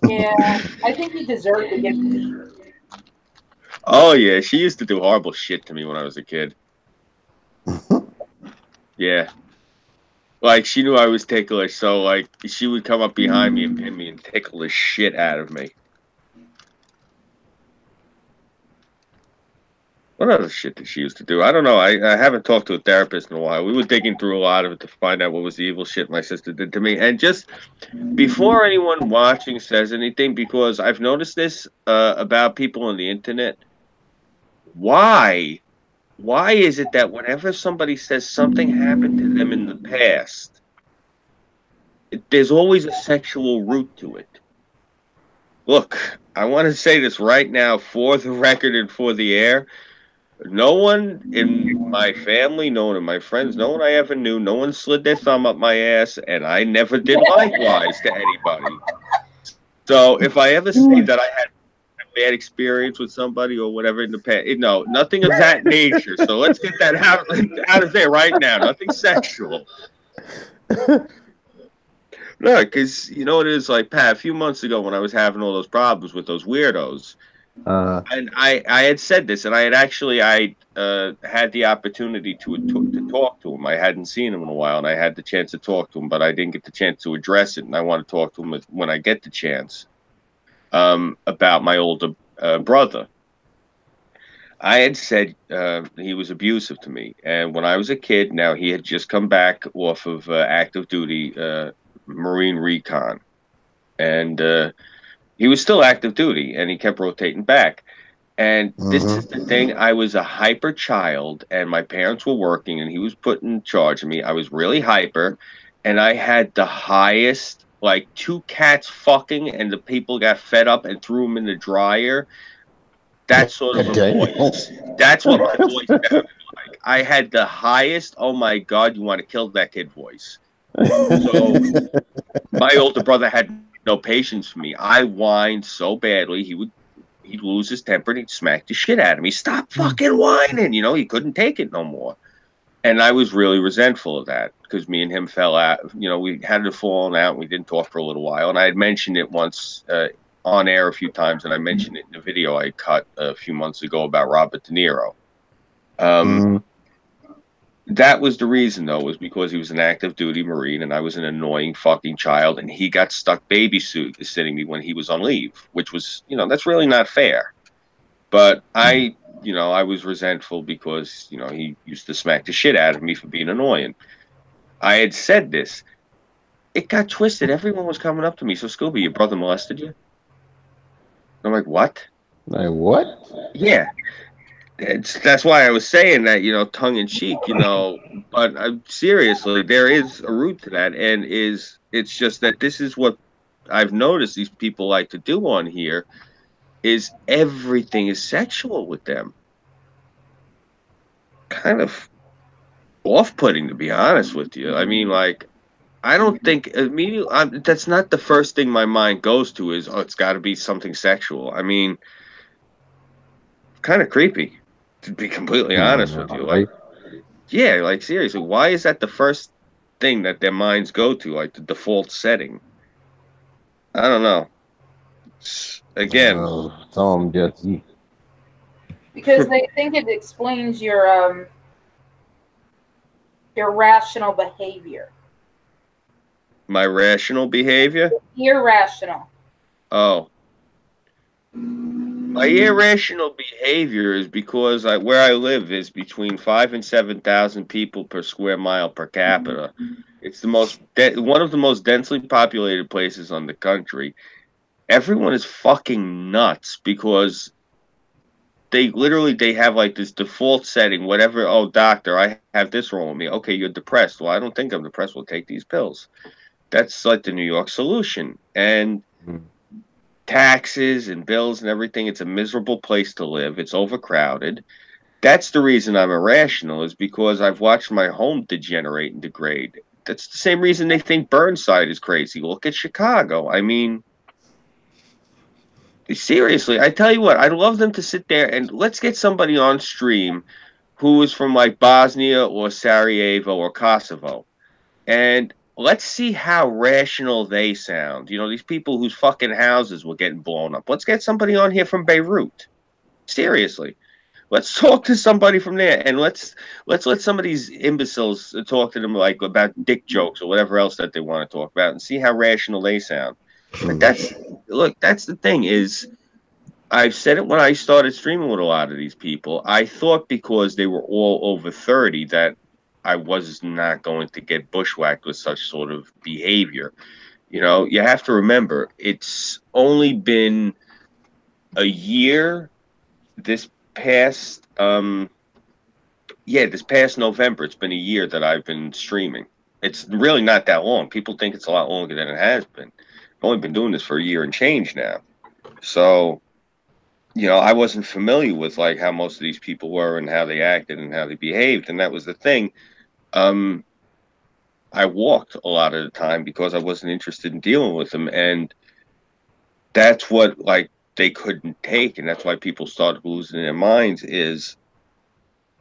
Yeah, I think he deserved to get. Oh yeah, she used to do horrible shit to me when I was a kid. Yeah, like she knew I was ticklish, so like she would come up behind me and pin me and tickle the shit out of me. What other shit did she used to do? I don't know. I haven't talked to a therapist in a while. We were digging through a lot of it to find out what was the evil shit my sister did to me. And just before anyone watching says anything, because I've noticed this about people on the internet, why is it that whenever somebody says something happened to them in the past, there's always a sexual root to it? Look, I want to say this right now for the record and for the air. No one in my family, no one in my friends, no one I ever knew, no one slid their thumb up my ass, and I never did likewise to anybody. So if I ever say that I had a bad experience with somebody or whatever in the past, no, nothing of that nature. So let's get that out of there right now. Nothing sexual. No, because it is like, Pat, a few months ago when I was having all those problems with those weirdos, and I had said this, and I had the opportunity to talk to him. I hadn't seen him in a while, and I had the chance to talk to him, but I didn't get the chance to address it, and I want to talk to him when I get the chance about my older brother. I had said he was abusive to me, and when I was a kid, now he had just come back off of active duty Marine recon, and he was still active duty, and he kept rotating back. And this is the thing. I was a hyper child, and my parents were working, and he was put in charge of me. I was really hyper, and I had the highest, like 2 cats fucking, and the people got fed up and threw them in the dryer. That sort of a voice. That's what my voice sounded like. I had the highest, oh my God, you want to kill that kid voice. So my older brother had no patience for me. I whined so badly, he'd lose his temper and he'd smack the shit out of me. Stop fucking whining. He couldn't take it no more. And I was really resentful of that because me and him fell out. We had a falling out. And we didn't talk for a little while. And I had mentioned it once on air a few times, and I mentioned it in a video I cut a few months ago about Robert De Niro. That was the reason, though, was because he was an active duty Marine and I was an annoying fucking child, and he got stuck babysitting me when he was on leave, which was, that's really not fair. But I was resentful because, he used to smack the shit out of me for being annoying. I had said this. It got twisted. Everyone was coming up to me. So, Scooby, your brother molested you? I'm like, what? Like, what? Yeah. That's why I was saying that, tongue in cheek, but seriously, there is a root to that. And it's just that this is what I've noticed these people like to do on here is everything is sexual with them. Kind of off-putting, to be honest with you. I mean, like, I don't think immediately that's not the first thing my mind goes to is, oh, it's got to be something sexual. I mean, kind of creepy, to be completely honest with you. Like, yeah, like seriously, why is that the first thing that their minds go to, like the default setting? I don't know. Again, Because they think it explains your irrational behavior. My rational behavior? Irrational. Oh. My irrational behavior is because where I live is between 5 and 7,000 people per square mile per capita. It's the one of the most densely populated places on the country. Everyone is fucking nuts because they have like this default setting, whatever. Oh, doctor, I have this wrong with me. Okay, you're depressed. Well, I don't think I'm depressed. We'll take these pills. That's like the New York solution. And taxes and bills and everything. It's a miserable place to live. It's overcrowded. That's the reason I'm irrational, is because I've watched my home degenerate and degrade. That's the same reason they think Burnside is crazy. Look at Chicago. I mean, seriously, I tell you what, I'd love them to sit there and let's get somebody on stream who is from like Bosnia or Sarajevo or Kosovo. And let's see how rational they sound. You know, these people whose fucking houses were getting blown up. Let's get somebody on here from Beirut. Seriously. Let's talk to somebody from there, and let's let some of these imbeciles talk to them like about dick jokes or whatever else that they want to talk about, and see how rational they sound. But that's the thing is, I've said it when I started streaming with a lot of these people. I thought because they were all over 30 that I was not going to get bushwhacked with such sort of behavior. You know, you have to remember, it's only been a year this past this past November. It's been a year that I've been streaming. It's really not that long. People think it's a lot longer than it has been. I've only been doing this for a year and change now. So, you know, I wasn't familiar with like how most of these people were and how they acted and how they behaved, and that was the thing. I walked a lot of the time because I wasn't interested in dealing with them, and that's what like they couldn't take, and that's why people started losing their minds. Is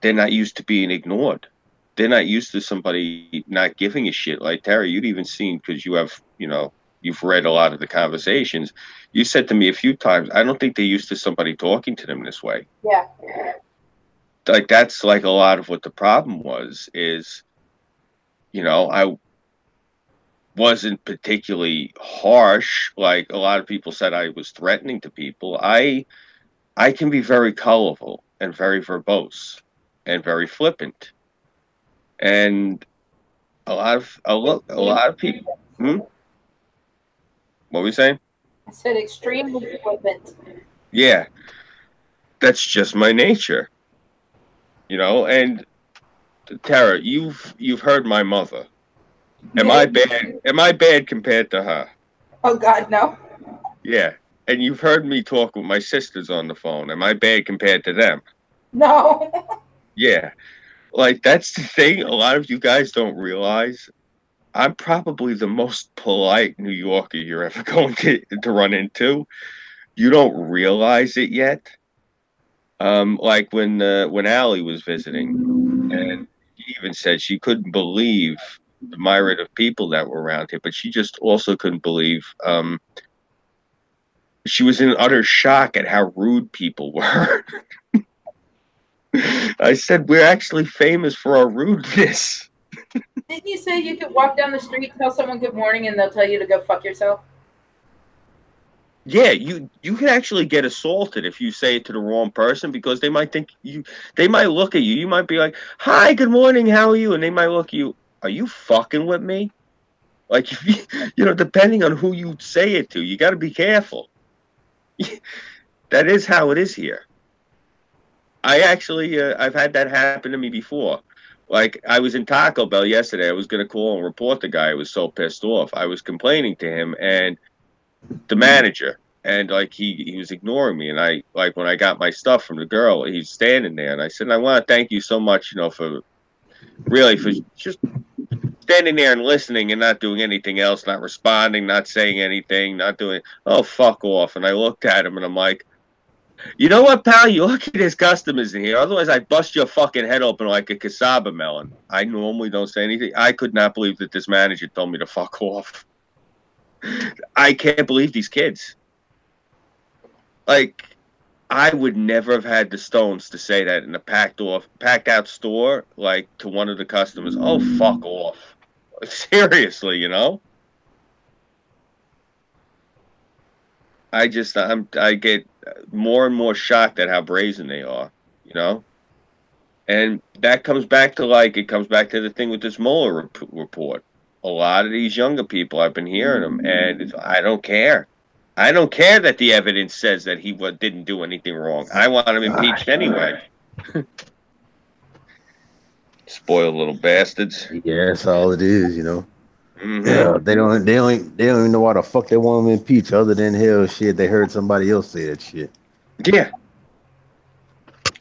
they're not used to being ignored. They're not used to somebody not giving a shit. Like Terry, you'd even seen, because you have, you know, you've read a lot of the conversations. You said to me a few times, I don't think they're used to somebody talking to them this way. Yeah. Like that's like a lot of what the problem was. Is, you know, I wasn't particularly harsh. Like a lot of people said I was threatening to people. I can be very colorful and very verbose and very flippant. And a lot of people. What were we saying? I said extremely flippant. Yeah, that's just my nature, you know. And Tara, you've heard my mother. Am I bad? Am I bad compared to her? Oh God, no. Yeah, and you've heard me talk with my sisters on the phone. Am I bad compared to them? No. Yeah, like that's the thing. A lot of you guys don't realize. I'm probably the most polite New Yorker you're ever going to run into. You don't realize it yet. Like when Allie was visiting, and she even said she couldn't believe the myriad of people that were around here, but she just also couldn't believe. She was in utter shock at how rude people were. I said, we're actually famous for our rudeness. Didn't you say you could walk down the street, tell someone good morning, and they'll tell you to go fuck yourself? Yeah, you can actually get assaulted if you say it to the wrong person, because they might think they might look at you. You might be like, "Hi, good morning, how are you?" And they might look at you, "Are you fucking with me?" Like, if you know, depending on who you say it to, you got to be careful. That is how it is here. I actually, I've had that happen to me before. Like, I was in Taco Bell yesterday. I was going to call and report the guy. I was so pissed off. I was complaining to him and the manager, and like he was ignoring me. And I, like, when I got my stuff from the girl, he's standing there, and I said, I want to thank you so much, you know, for just standing there and listening and not doing anything else, not responding, not saying anything, not doing. Oh, fuck off! And I looked at him and I'm like, you know what, pal? You lucky there's customers in here. Otherwise, I'd bust your fucking head open like a cassava melon. I normally don't say anything. I could not believe that this manager told me to fuck off. I can't believe these kids. Like, I would never have had the stones to say that in a packed out store, like to one of the customers. Oh, fuck off! Seriously, you know. I get more and more shocked at how brazen they are, you know? And that comes back to it comes back to the thing with this Mueller report. A lot of these younger people, I've been hearing them, and I don't care. I don't care that the evidence says that he didn't do anything wrong. I want him impeached anyway. Spoiled little bastards. Yeah, that's all it is, you know. Mm-hmm. Yeah, they don't even know why the fuck they want him impeached, other than hell shit. They heard somebody else say that shit. Yeah,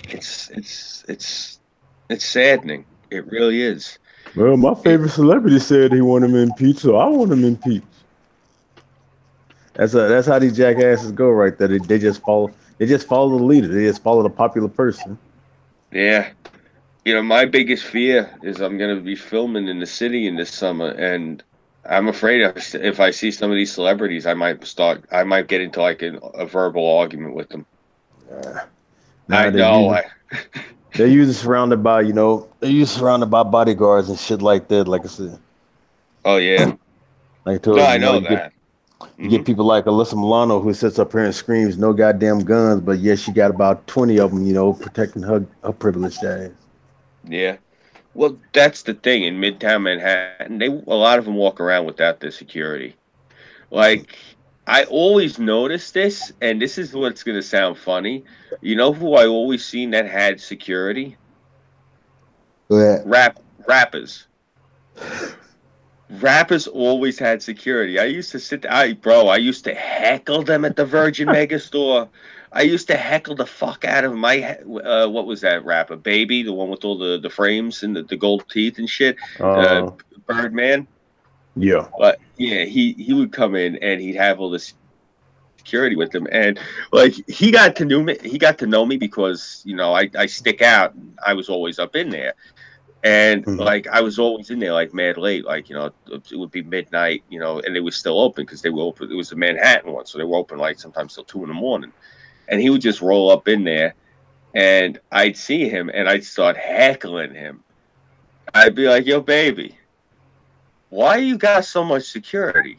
it's saddening. It really is. Well, my favorite celebrity said he wanted him impeached, so I want him impeached. That's how these jackasses go, right there. They just follow the leader. They just follow the popular person. Yeah. You know, my biggest fear is I'm going to be filming in the city in this summer, and I'm afraid if I see some of these celebrities, I might get into like a verbal argument with them. I know. They're usually surrounded by, bodyguards and shit like that, like I said. Oh, yeah. I know that. You get people like Alyssa Milano who sits up here and screams, no goddamn guns, but yes, she got about 20 of them, protecting her privileged ass. Yeah. Well, that's the thing. In Midtown Manhattan, a lot of them walk around without their security. Like, I always notice this, and this is what's going to sound funny. You know who I always seen that had security? Rappers. Rappers always had security. I used to I used to heckle them at the Virgin Megastore. I used to heckle the fuck out of them. What was that rapper? Baby, the one with all the frames and the gold teeth and shit. Birdman. Yeah. But yeah, he would come in and he'd have all this security with him, and like he got to know me because I stick out. I was always up in there. And like I was always in there like mad late, like it would be midnight, and they were still open because they were open. It was a Manhattan one, so they were open like sometimes till 2 a.m. And he would just roll up in there, and I'd see him, and I'd start heckling him. I'd be like, "Yo, baby, why you got so much security?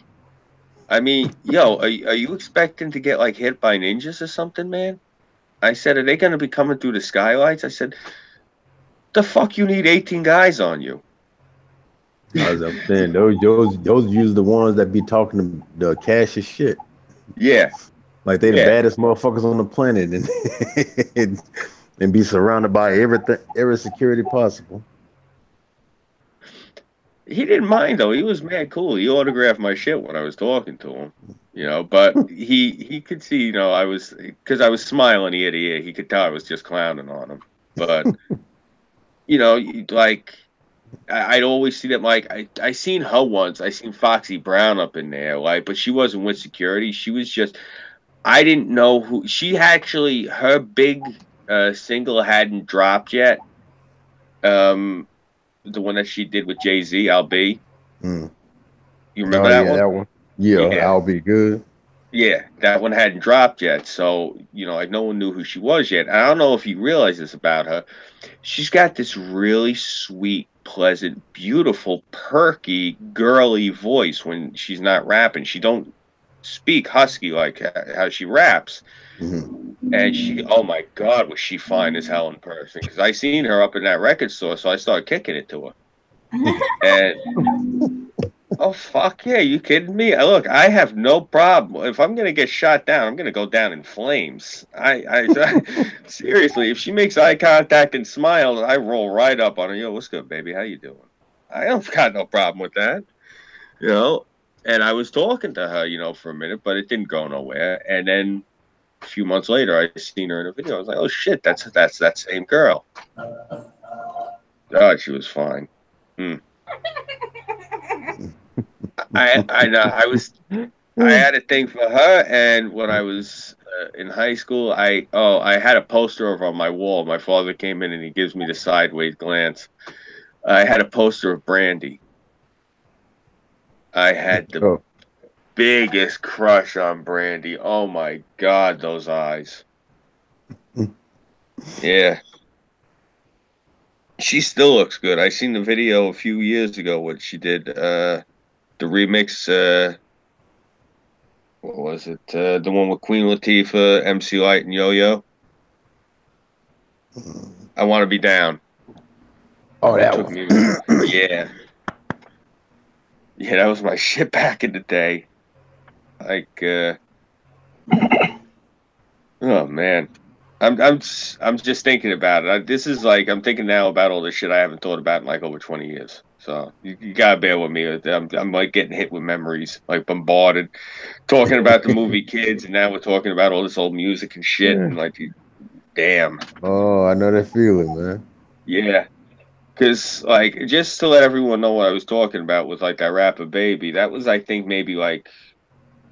I mean, are you expecting to get like hit by ninjas or something, man?" I said, "Are they going to be coming through the skylights?" I said, the fuck you need 18 guys on you? As I'm saying, those usually the ones that be talking the cash as shit. Yeah. Like they the baddest motherfuckers on the planet and be surrounded by every security possible. He didn't mind though. He was mad cool. He autographed my shit when I was talking to him. But he could see, because I was smiling ear to ear, he could tell I was just clowning on him. But like I'd always see them. Like I seen her once. I seen Foxy Brown up in there. Like, but she wasn't with security. She was just. I didn't know who she actually. Her big single hadn't dropped yet. The one that she did with Jay-Z, I'll Be. You remember that one? That one. Yeah, I'll Be Good. Yeah, that one hadn't dropped yet, so like no one knew who she was yet. I don't know if you realize this about her. She's got this really sweet, pleasant, beautiful, perky, girly voice when she's not rapping. She don't speak husky like how she raps. And oh my God, was she fine as hell in person? Because I seen her up in that record store, so I started kicking it to her. And oh fuck yeah, you kidding me? Look, I have no problem. If I'm gonna get shot down, I'm gonna go down in flames. I seriously, if she makes eye contact and smiles, I roll right up on her. Yo, what's good, baby? How you doing? I don't got no problem with that. And I was talking to her, for a minute, but it didn't go nowhere. And then a few months later, I seen her in a video. I was like, oh shit, that's that same girl. God, she was fine. I had a thing for her, and when I was in high school, I had a poster of her on my wall. My father came in and he gives me the sideways glance. I had a poster of Brandy. I had the biggest crush on Brandy. Oh my God, those eyes. Yeah. She still looks good. I seen the video a few years ago what she did, the remix, What was it? The one with Queen Latifah, MC Light, and Yo-Yo. I Want to Be Down. Oh, that took one. me. Yeah. Yeah, that was my shit back in the day. Like, oh man, I'm just thinking about it. This is like I'm thinking now about all this shit I haven't thought about in like over 20 years. So you gotta bear with me. I'm like getting hit with memories, like bombarded, talking about the movie Kids, and now we're talking about all this old music and shit, and like, damn. Oh, I know that feeling, man. Yeah. Because, like, just to let everyone know what I was talking about with, like, that rapper Baby, that was, I think, maybe, like,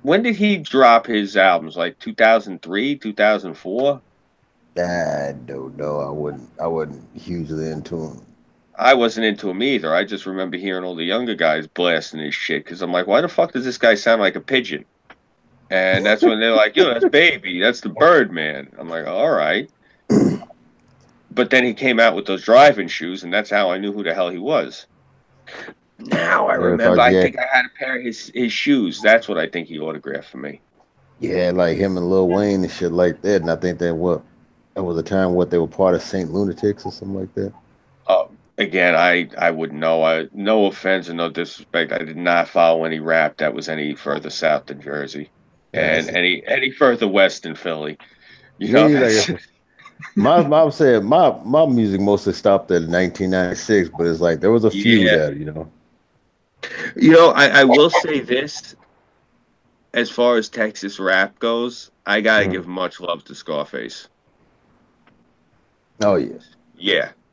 when did he drop his albums? Like, 2003, 2004? I don't know. I wasn't hugely into him. I wasn't into him either. I just remember hearing all the younger guys blasting his shit, because I'm like, why the fuck does this guy sound like a pigeon? And that's when they're like, yo, that's Baby. That's the Birdman. I'm like, all right. But then he came out with those driving shoes, and that's how I knew who the hell he was. Now I remember. I think I had a pair of his shoes. That's what I think he autographed for me. Yeah, like him and Lil Wayne and shit like that. And I think that was a time they were part of Saint Lunatics or something like that. Again, I wouldn't know. No offense and no disrespect. I did not follow any rap that was any further south than Jersey, and any further west than Philly. You know, like, my mom said my music mostly stopped at 1996, but it's like there was a few that I will say this: as far as Texas rap goes, I gotta give much love to Scarface. Oh yes.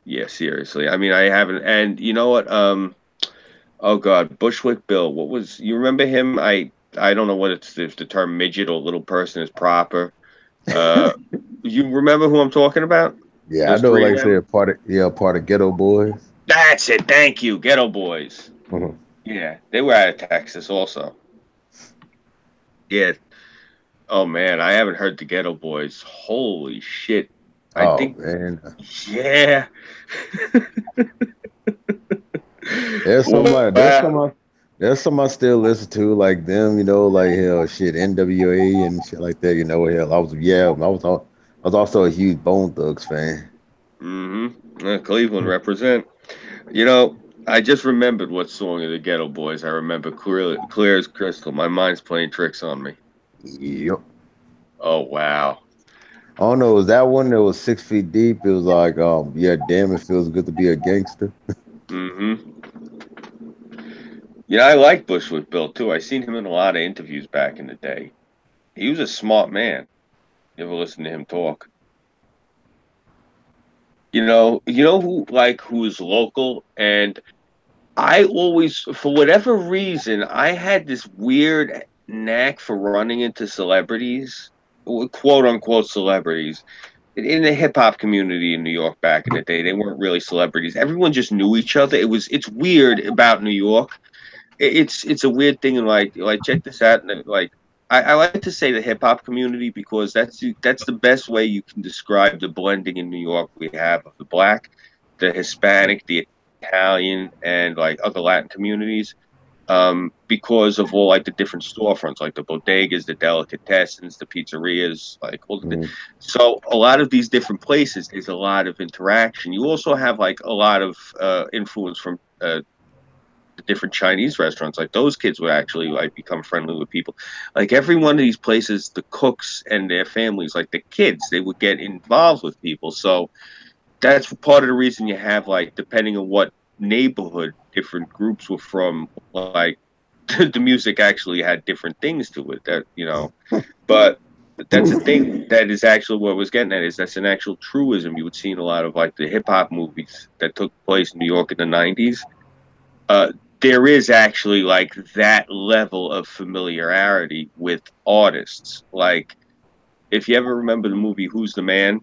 Yeah, seriously. I mean, I haven't, and you know what? Oh God, Bushwick Bill. What was you remember him? I don't know what if the term midget or little person is proper. You remember who I'm talking about? Yeah, those I know. Like I said, part of Ghetto Boys. That's it. Thank you, Ghetto Boys. Yeah, they were out of Texas also. Yeah. Oh man, I haven't heard the Ghetto Boys. Holy shit. I think, man. Yeah. There's some I still listen to, like them, like hell shit, NWA and shit like that, hell. I was also a huge Bone Thugs fan. Cleveland represent. I just remembered what song of the Ghetto Boys I remember clear as crystal. My mind's playing tricks on me. Yep. Oh wow. Oh no, was that one that was 6 feet deep? It was like, yeah, damn, it feels good to be a gangster. I like Bushwick Bill too. I seen him in a lot of interviews back in the day. He was a smart man. You ever listen to him talk? Who is local, and I always, for whatever reason, I had this weird knack for running into celebrities, quote unquote celebrities, in the hip hop community in New York back in the day. They weren't really celebrities. Everyone just knew each other. It's weird about New York. It's a weird thing, and like check this out, and like I like to say the hip hop community because that's the best way you can describe the blending in New York we have of the Black, the Hispanic, the Italian, and like other Latin communities, because of all like the different storefronts, like the bodegas, the delicatessens, the pizzerias, like all so a lot of these different places, there's a lot of interaction. You also have like a lot of influence from different Chinese restaurants. Like those kids would actually like become friendly with people. Like every one of these places, the cooks and their families, like the kids, they would get involved with people. So that's part of the reason you have, like, depending on what neighborhood different groups were from, like the music actually had different things to it that, but that's the thing that is actually what I was getting at, is that's an actual truism. You would see in a lot of like the hip hop movies that took place in New York in the 90s. There is actually like that level of familiarity with artists. Like, if you ever remember the movie Who's the Man,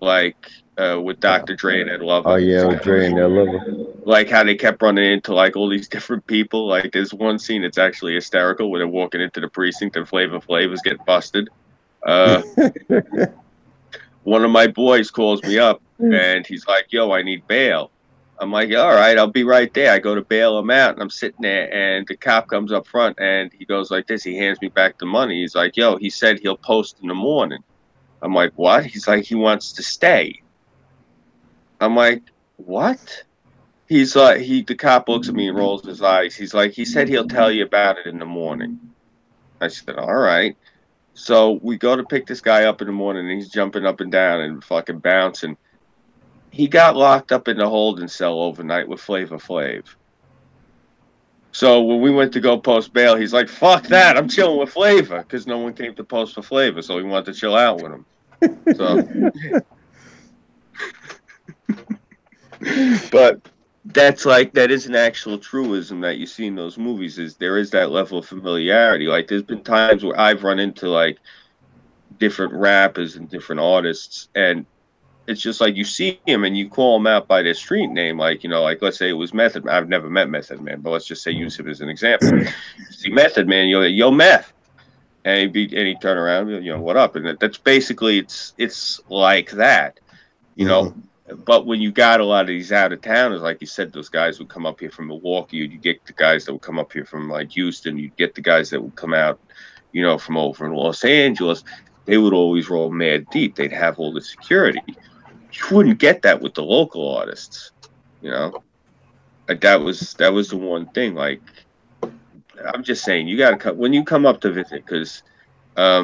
like with Dr. Dre and Ed Lover. Oh yeah, with Dre and Ed Lover. Like how they kept running into like all these different people. Like there's one scene that's actually hysterical where they're walking into the precinct and Flavor Flav's getting busted. One of my boys calls me up and he's like, "Yo, I need bail." I'm like, all right, I'll be right there. I go to bail him out, and I'm sitting there, and the cop comes up front, and he goes like this. He hands me back the money. He's like, yo, he said he'll post in the morning. I'm like, what? He's like, he wants to stay. I'm like, what? He's like, the cop looks at me and rolls his eyes. He's like, he said he'll tell you about it in the morning. I said, all right. So we go to pick this guy up in the morning, and he's jumping up and down and fucking bouncing. He got locked up in the holding cell overnight with Flavor Flav. So when we went to go post bail, he's like, fuck that, I'm chilling with Flavor, because no one came to post for Flavor, so he wanted to chill out with him. So, but that's like, that is an actual truism that you see in those movies, is there is that level of familiarity. Like, there's been times where I've run into like different rappers and different artists, and it's just like you see him and you call him out by their street name. Like, you know, like let's say it was Method Man. I've never met Method Man, but let's just say use him as an example. You see Method Man, you're like, yo, Meth. And he'd turn around, you know, what up? And that's basically, it's like that, you know. But when you got a lot of these out of towners, like you said, those guys would come up here from Milwaukee, you get the guys that would come up here from like Houston, you'd get the guys that would come out, you know, from over in Los Angeles. They would always roll mad deep. They'd have all the security. You wouldn't get that with the local artists, you know. Like that was the one thing. Like, I'm just saying, you gotta come when you come up to visit, because let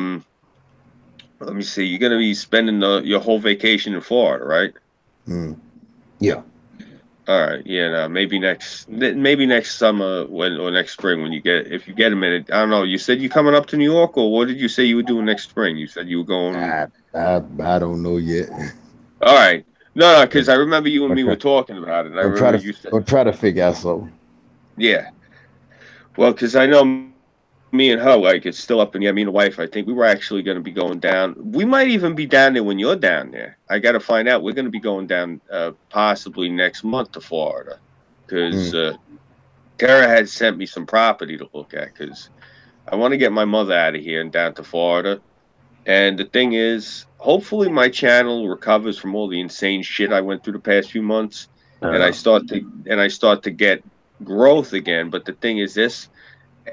me see, you're gonna be spending your whole vacation in Florida, right? Yeah. All right. Yeah. No, maybe next summer or next spring when if you get a minute. I don't know. You said you coming up to New York, or what did you say you were doing next spring? You said you were going. I don't know yet. All right. No, because I remember you and me were talking about it. I'll try to figure out something. Yeah. Well, because I know me and her, like, it's still up in the air. Me and the wife, I think we were actually going to be going down. We might even be down there when you're down there. I got to find out. We're going to be going down possibly next month to Florida, because Tara had sent me some property to look at, because I want to get my mother out of here and down to Florida. And the thing is, hopefully my channel recovers from all the insane shit I went through the past few months, and I start to get growth again. But the thing is this,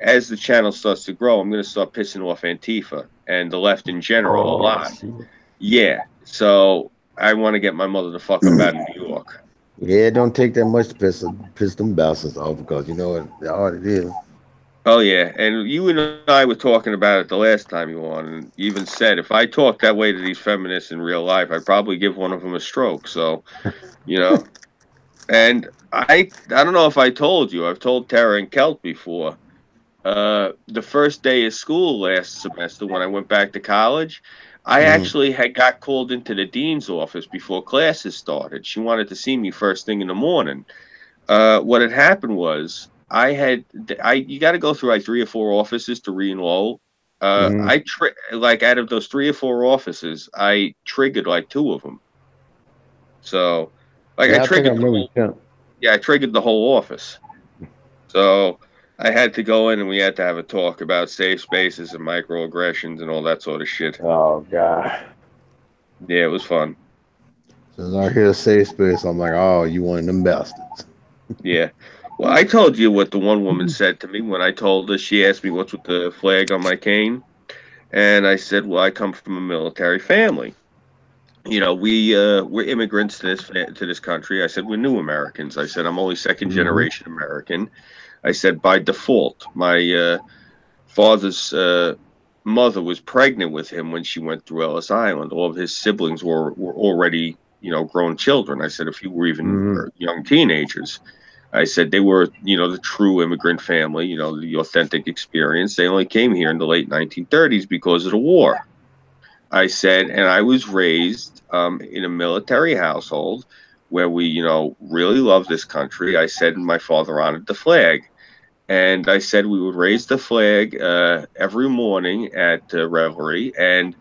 as the channel starts to grow, I'm going to start pissing off Antifa and the left in general a lot. Yeah. So I want to get my mother the fuck up out of New York. Yeah, it don't take that much to piss them bastards off, because you know how it is. Oh, yeah. And you and I were talking about it the last time you were on, and you even said, if I talk that way to these feminists in real life, I'd probably give one of them a stroke. So, you know, and I don't know if I told you, I've told Tara and Kelt before, the first day of school last semester when I went back to college, I actually got called into the dean's office before classes started. She wanted to see me first thing in the morning. What had happened was, you got to go through like 3 or 4 offices to re-enroll. Like out of those 3 or 4 offices, I triggered like 2 of them. So, like, I triggered the whole office. So I had to go in and we had to have a talk about safe spaces and microaggressions and all that sort of shit. Oh God. Yeah, it was fun. Since I hear safe space, I'm like, oh, you one of them bastards. Yeah. Well, I told you what the one woman said to me when I told her. She asked me what's with the flag on my cane. And I said, well, I come from a military family. You know, we're immigrants to this country. I said, we're new Americans. I said, I'm only second generation American. I said, by default, my father's mother was pregnant with him when she went through Ellis Island. All of his siblings were already, you know, grown children. I said, a few were even young teenagers. I said they were, you know, the true immigrant family, you know, the authentic experience. They only came here in the late 1930s because of the war. I said, and I was raised in a military household where we, you know, really love this country. I said, and my father honored the flag. And I said we would raise the flag every morning at Revelry, and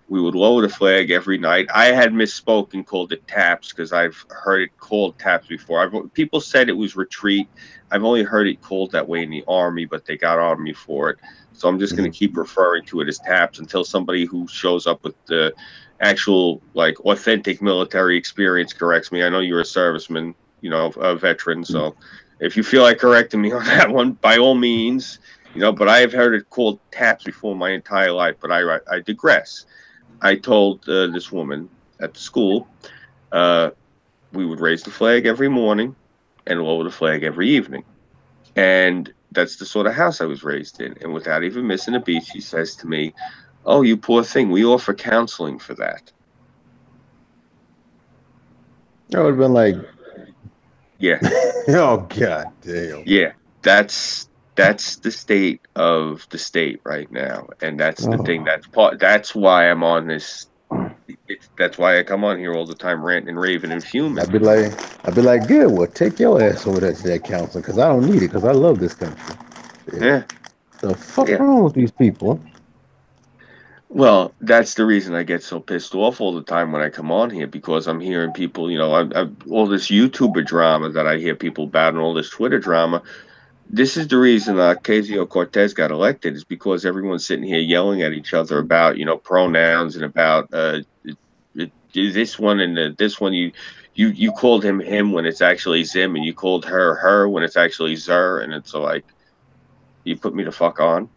we would lower the flag every night. I had misspoken, called it taps, because I've heard it called taps before. People said it was retreat. I've only heard it called that way in the Army, but they got on me for it. So I'm just going to keep referring to it as taps until somebody who shows up with the actual, like, authentic military experience corrects me. I know you're a serviceman, a veteran. So if you feel like correcting me on that one, by all means, but I have heard it called taps before my entire life, but I digress. I told this woman at the school, we would raise the flag every morning and lower the flag every evening. And that's the sort of house I was raised in. And without even missing a beat, she says to me, "Oh, you poor thing. We offer counseling for that." I would have been like, yeah. Oh, God damn. Yeah. That's the state of the state right now. And that's the thing. That's why I'm on this. That's why I come on here all the time, ranting and raving and fuming. I'd be like, good. Well, take your ass over there to that counseling, because I don't need it, because I love this country. Yeah. The fuck wrong with these people? Well, that's the reason I get so pissed off all the time when I come on here, because I'm hearing people, all this YouTuber drama that I hear people about and all this Twitter drama. This is the reason Ocasio-Cortez got elected, is because everyone's sitting here yelling at each other about, pronouns and about this one and this one. You called him when it's actually Zim, and you called her when it's actually Zer, and it's like, you put me the fuck on.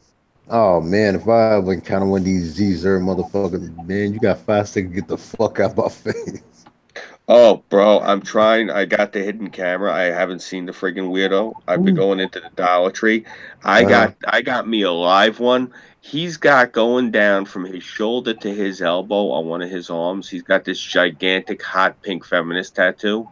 Oh man, if I ever encounter one of these Zer motherfuckers, man, you got 5 seconds to get the fuck out my face. Oh, bro, I'm trying. I got the hidden camera. I haven't seen the friggin' weirdo. I've been going into the Dollar Tree. I got me a live one. He's got going down from his shoulder to his elbow on one of his arms. He's got this gigantic hot pink feminist tattoo.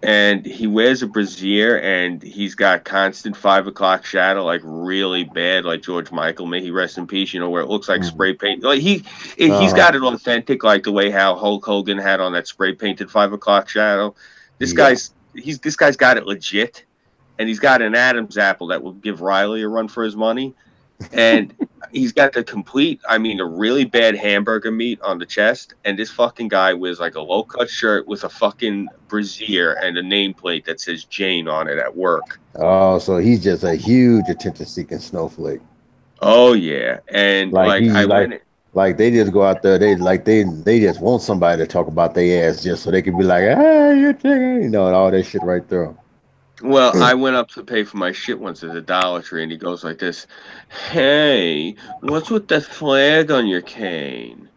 And he wears a brassiere, and he's got constant 5 o'clock shadow, like really bad, like George Michael. May he rest in peace. Where it looks like spray paint. Like he's got it authentic, like the way how Hulk Hogan had on that spray painted 5 o'clock shadow. This guy's got it legit, and he's got an Adam's apple that will give Riley a run for his money, and he's got a really bad hamburger meat on the chest, and this fucking guy wears like a low-cut shirt with a fucking brassiere and a nameplate that says Jane on it at work. Oh, so he's just a huge attention-seeking snowflake. Oh yeah, and like they just go out there, they just want somebody to talk about their ass just so they can be like, hey, you're chicken, and all that shit right there. Well, I went up to pay for my shit once at the Dollar Tree, and he goes like this, "Hey, what's with that flag on your cane?"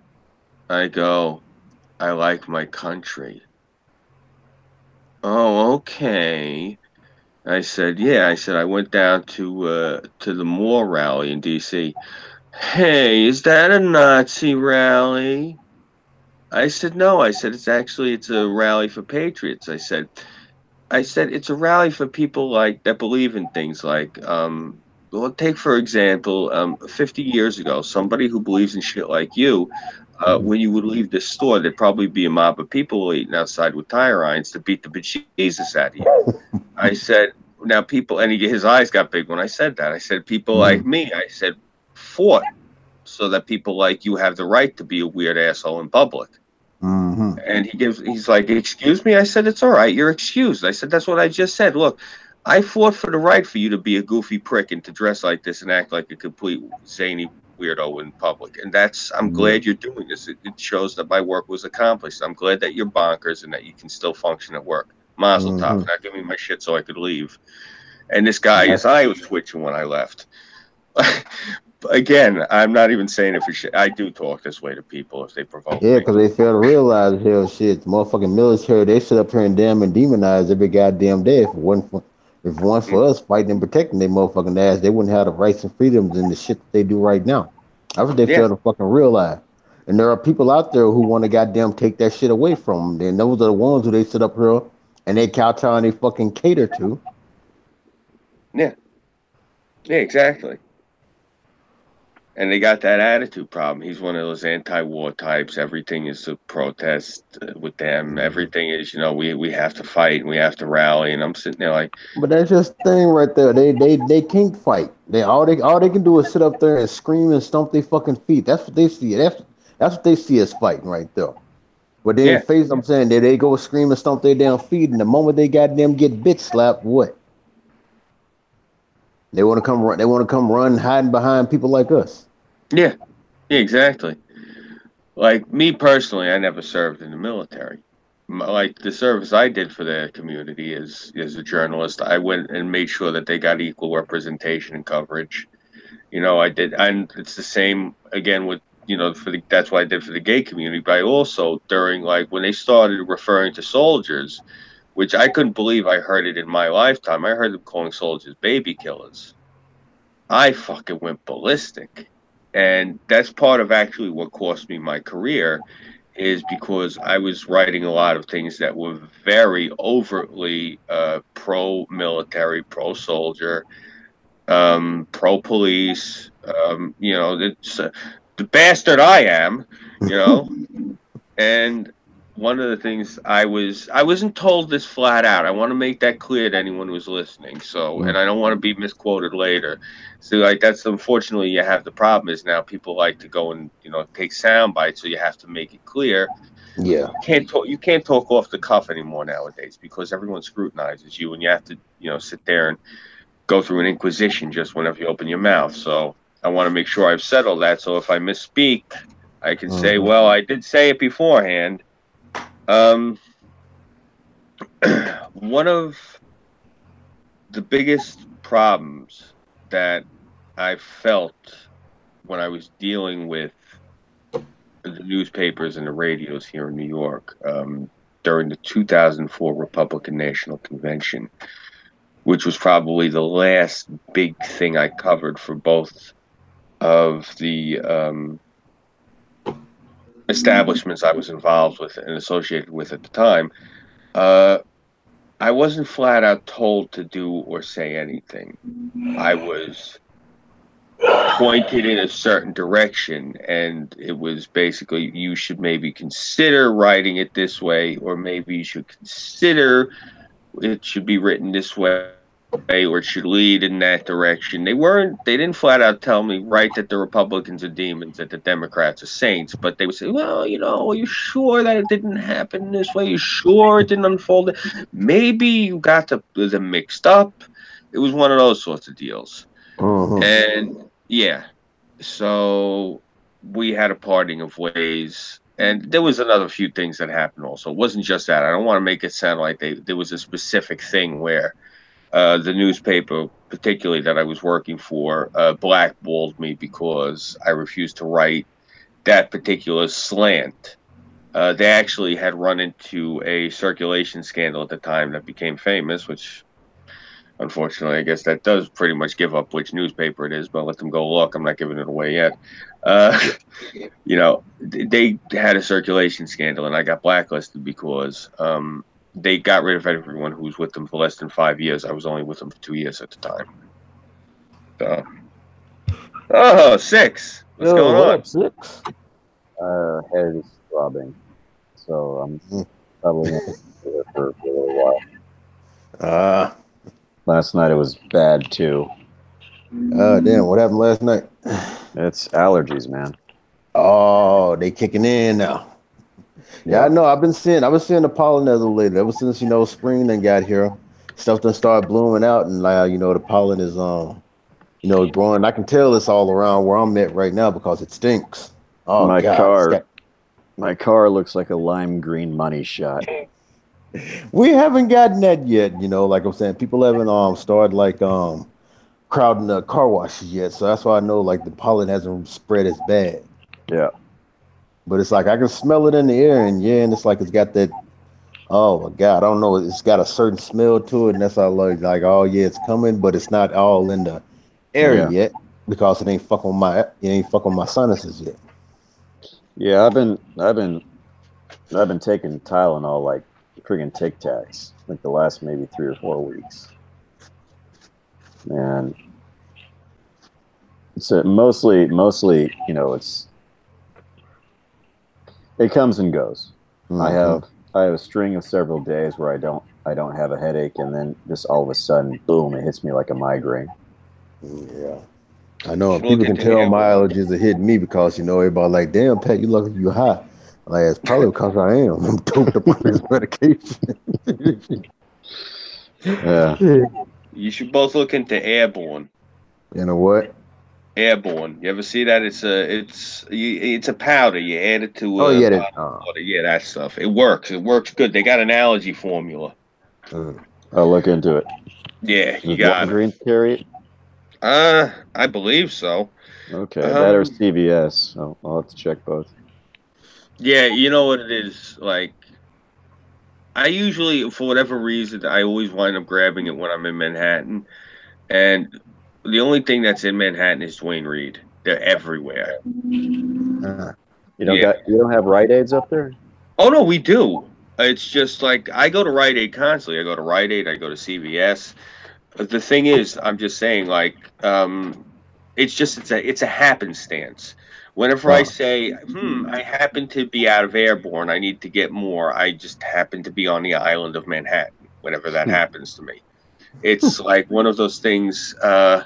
I go, "I like my country." "Oh, okay." I said, "Yeah." I said, "I went down to the Moore rally in D.C. "Hey, is that a Nazi rally?" I said, "No." I said, it's a rally for patriots." I said, "It's a rally for people that believe in things like, well, take for example, 50 years ago, somebody who believes in shit like you, when you would leave this store, there'd probably be a mob of people waiting outside with tire irons to beat the bejesus out of you." I said, now people, and his eyes got big when I said that. I said, people like me, I said, fought so that people like you have the right to be a weird asshole in public. And he's like, "Excuse me?" I said, "It's all right. You're excused." I said, "That's what I just said. Look, I fought for the right for you to be a goofy prick and to dress like this and act like a complete zany weirdo in public. And I'm glad you're doing this. It shows that my work was accomplished. I'm glad that you're bonkers and that you can still function at work. Mazel tov. Now give me my shit so I could leave." And this guy, his eye was twitching when I left. Again, I'm not even saying it for shit. I do talk this way to people if they provoke me. Yeah, because they fail to realize, hell, shit, the motherfucking military, they sit up here and damn and demonize every goddamn day. If it weren't for us fighting and protecting their motherfucking ass, they wouldn't have the rights and freedoms and the shit that they do right now. That's what they fail to fucking realize. And there are people out there who want to goddamn take that shit away from them. And those are the ones who they sit up here and they kowtow and they fucking cater to. Yeah. Yeah, exactly. And they got that attitude problem. He's one of those anti-war types. Everything is a protest with them. Everything is, we have to fight and we have to rally. And I'm sitting there like, but that's just the thing right there. They can't fight. All they can do is sit up there and scream and stomp their fucking feet. That's what they see. That's what they see as fighting right there. But then I'm saying they go scream and stomp their damn feet, and the moment they goddamn get bitch slapped, what? They want to come run. They want to come run, hiding behind people like us. Yeah, exactly. Like me personally, I never served in the military, like the service I did for the community as a journalist, I went and made sure that they got equal representation and coverage. I did, and it's the same again with that's what I did for the gay community. But I also during like when they started referring to soldiers, which I couldn't believe I heard it in my lifetime. I heard them calling soldiers baby killers. I fucking went ballistic, and that's part of actually what cost me my career is because I was writing a lot of things that were very overtly pro-military, pro-soldier, pro-police. It's the bastard I am, and one of the things I wasn't told this flat out. I want to make that clear to anyone who's listening. So, and I don't want to be misquoted later. So, like that's unfortunately you have the problem is now people like to go and take sound bites, so you have to make it clear. Yeah, you can't talk off the cuff anymore nowadays because everyone scrutinizes you, and you have to sit there and go through an inquisition just whenever you open your mouth. So, I want to make sure I've settled that. So, if I misspeak, I can say, well, I did say it beforehand. One of the biggest problems that I felt when I was dealing with the newspapers and the radios here in New York during the 2004 Republican National Convention, which was probably the last big thing I covered for both of the establishments I was involved with and associated with at the time, I wasn't flat out told to do or say anything. I was pointed in a certain direction, and it was basically you should maybe consider writing it this way, or maybe you should consider it should be written this way, or it should lead in that direction. They didn't flat out tell me, right, that the Republicans are demons, that the Democrats are saints, but they would say, well, are you sure that it didn't happen this way? Are you sure it didn't unfold? Maybe you got them mixed up. It was one of those sorts of deals. And yeah, so we had a parting of ways. And there was another few things that happened also. It wasn't just that. I don't want to make it sound like there was a specific thing where the newspaper, particularly that I was working for, blackballed me because I refused to write that particular slant. They actually had run into a circulation scandal at the time that became famous, which unfortunately, I guess that does pretty much give up which newspaper it is, but I'll let them go look. I'm not giving it away yet. They had a circulation scandal, and I got blacklisted because they got rid of everyone who was with them for less than 5 years. I was only with them for 2 years at the time. So, 6. What's going on? 6? Head is throbbing, so I'm probably going to do it for a little while. Last night it was bad too. Damn, what happened last night? It's allergies, man. Oh, they kicking in now. Yeah, I know. I've been seeing the pollen as of late. Ever since spring then got here, stuff done started blooming out, and the pollen is growing. I can tell it's all around where I'm at right now because it stinks. Oh, my car looks like a lime green money shot. We haven't gotten that yet, like I'm saying, people haven't started crowding the car washes yet, so that's why I know the pollen hasn't spread as bad. Yeah. But it's I can smell it in the air, and it's it's got that, oh my God, I don't know, it's got a certain smell to it, and that's all oh yeah, it's coming, but it's not all in the air yet because it ain't fucking my sinuses yet. Yeah, I've been taking Tylenol friggin' Tic Tacs the last maybe 3 or 4 weeks, and it's mostly it comes and goes. Mm-hmm. I have a string of several days where I don't have a headache, and then just all of a sudden, boom, it hits me like a migraine. Yeah, I know. People can tell my allergies are hitting me because everybody damn, Pat, you look like you hot. It's probably because I am. I'm doped up on this medication. Yeah. You should both look into airborne. You know what? Airborne. You ever see that? It's a powder. You add it to Oh yeah, bottled water. Yeah, that stuff. It works. It works good. They got an allergy formula. I'll look into it. Yeah, you Does got it. Walgreens carry it? I believe so. Okay, that or CVS. I'll have to check both. Yeah, you know what it is. Like, I usually, for whatever reason, I always wind up grabbing it when I'm in Manhattan. And the only thing that's in Manhattan is Dwayne Reed. They're everywhere. You don't have Rite Aids up there? Oh no, we do. It's just like I go to Rite Aid constantly. I go to Rite Aid. I go to CVS. But the thing is, I'm just saying, like, it's a happenstance. Whenever I say, I happen to be out of Airborne, I need to get more. I just happen to be on the island of Manhattan. Whenever that happens to me, it's like one of those things. There's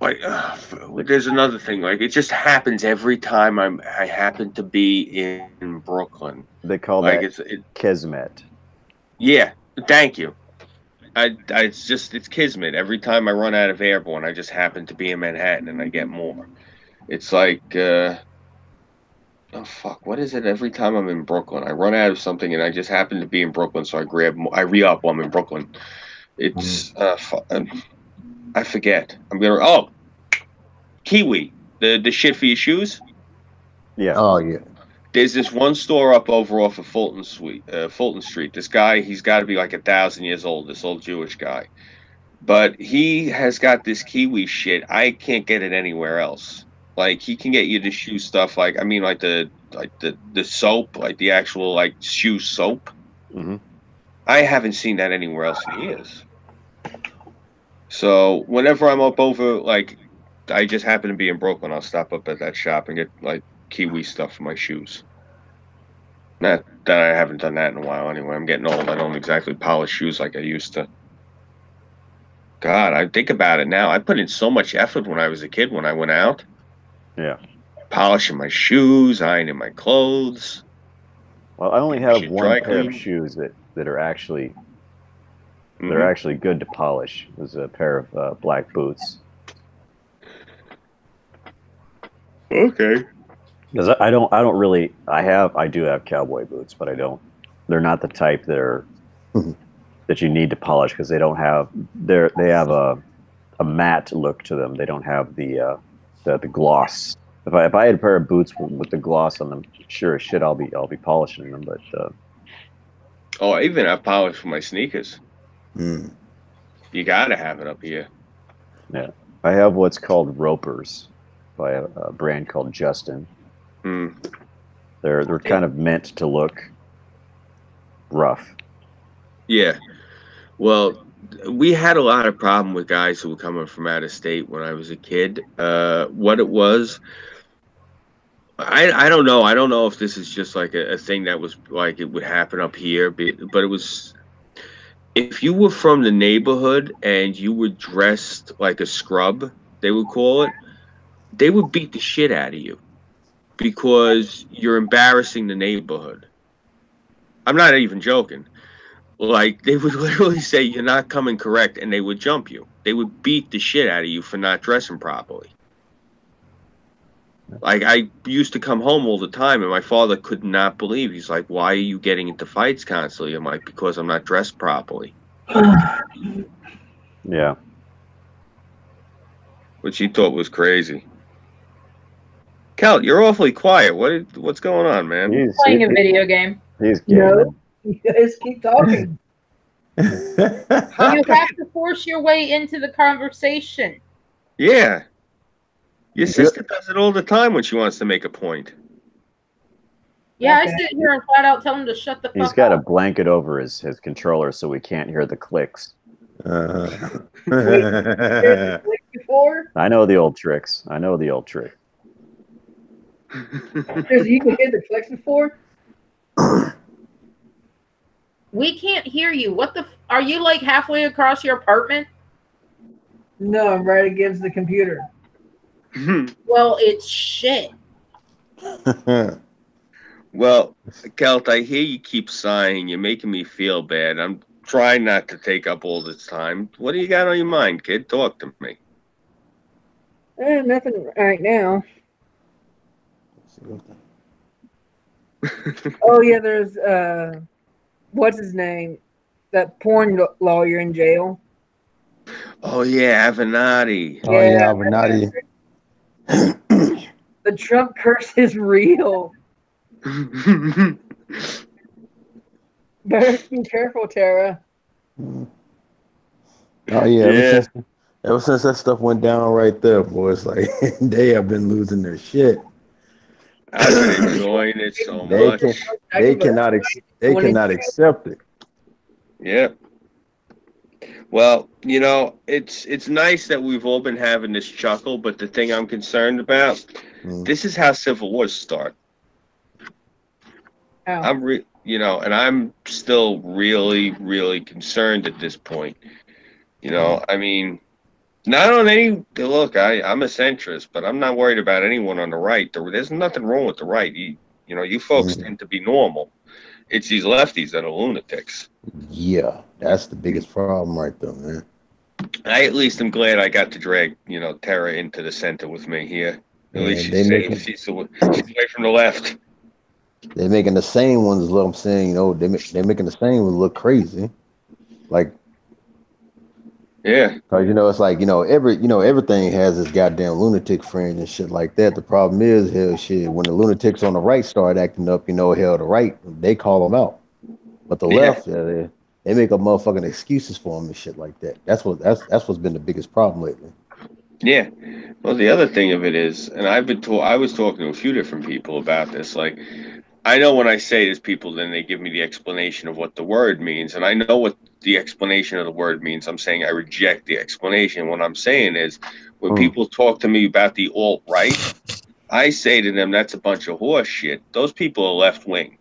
another thing. Like, it just happens every time I happen to be in Brooklyn. They call like that Kismet. Yeah, thank you. It's kismet. Every time I run out of Airborne, I just happen to be in Manhattan and I get more. It's like, oh fuck, what is it? Every time I'm in Brooklyn, I run out of something and I just happen to be in Brooklyn, so I grab more. I re-up while I'm in Brooklyn. It's I forget. Kiwi, the shit for your shoes. Yeah. Oh yeah. There's this one store up over off of Fulton Street. This guy, he's got to be like 1,000 years old. This old Jewish guy, but he has got this kiwi shit. I can't get it anywhere else. Like, he can get you the shoe stuff. Like, I mean, like the soap, like the actual like shoe soap. Mm-hmm. I haven't seen that anywhere else in years. So whenever I'm up over, like, I just happen to be in Brooklyn, I'll stop up at that shop and get like kiwi stuff for my shoes. Not that I haven't done that in a while anyway. I'm getting old. I don't exactly polish shoes like I used to. God, I think about it now. I put in so much effort when I was a kid when I went out. Yeah. Polishing my shoes, ironing my clothes. Well, I only have one pair of shoes that are actually they're actually good to polish. It was a pair of black boots. Okay. Because I do have cowboy boots, but they're not the type that you need to polish because they have a matte look to them. They don't have the gloss. If I had a pair of boots with the gloss on them, sure as shit I'll be polishing them. But I even have polish for my sneakers. You gotta have it up here. Yeah, I have what's called ropers by a brand called Justin. They're kind of meant to look rough. Yeah. Well, we had a lot of problem with guys who were coming from out of state when I was a kid. What it was, I don't know. I don't know if this is just like a thing that was like it would happen up here, but it was, if you were from the neighborhood and you were dressed like a scrub, they would call it, they would beat the shit out of you because you're embarrassing the neighborhood. I'm not even joking. Like, they would literally say you're not coming correct, and they would jump you. They would beat the shit out of you for not dressing properly. Like, I used to come home all the time, and my father could not believe. He's like, why are you getting into fights constantly? I'm like, because I'm not dressed properly. Yeah. Which he thought was crazy. Cal, you're awfully quiet. What's going on, man? He's playing a video game. He's gaming. You guys keep talking. You have to force your way into the conversation. Yeah. Your sister does it all the time when she wants to make a point. Yeah, I sit here and flat out tell him to shut the fuck up. He's got a blanket over his controller so we can't hear the clicks. Before? I know the old tricks. You can hear the clicks before? We can't hear you. What the? Are you like halfway across your apartment? No, I'm right against the computer. Well, it's shit. Well, Kelt, I hear you keep sighing. You're making me feel bad. I'm trying not to take up all this time. What do you got on your mind, kid? Talk to me. Nothing right now. Oh yeah, there's what's his name? That porn lawyer in jail. Oh yeah, Avenatti. Oh yeah, Yeah, Avenatti. the Trump curse is real. Better be careful, Tara. Oh yeah, Yeah. ever since that stuff went down right there, boy, it's like they have been losing their shit. I've been enjoying it so They much. can they cannot accept it. Yeah. Well, you know, it's nice that we've all been having this chuckle, but the thing I'm concerned about, this is how civil wars start. How? And I'm still really, really concerned at this point. You know, I mean, not on any look. I'm a centrist, but I'm not worried about anyone on the right. There's nothing wrong with the right. You folks tend to be normal. It's these lefties that are lunatics. Yeah, that's the biggest problem right there, man. I at least am glad I got to drag, Tara into the center with me here. At least And she's safe. She's away from the left. they're making the same ones look. I'm saying, they're making the same ones look crazy. Like, yeah, cause it's like everything has its goddamn lunatic friends and shit like that. The problem is, hell, shit, when the lunatics on the right start acting up, hell, the right they call them out, but the left, they make up motherfucking excuses for them and shit like that. That's what's been the biggest problem lately. Yeah. Well, the other thing of it is, and I was talking to a few different people about this. Like, I know when I say this, people then they give me the explanation of what the word means, and I know what the explanation of the word means. I'm saying I reject the explanation. What I'm saying is, when people talk to me about the alt-right, I say to them, that's a bunch of horse shit. Those people are left-wing.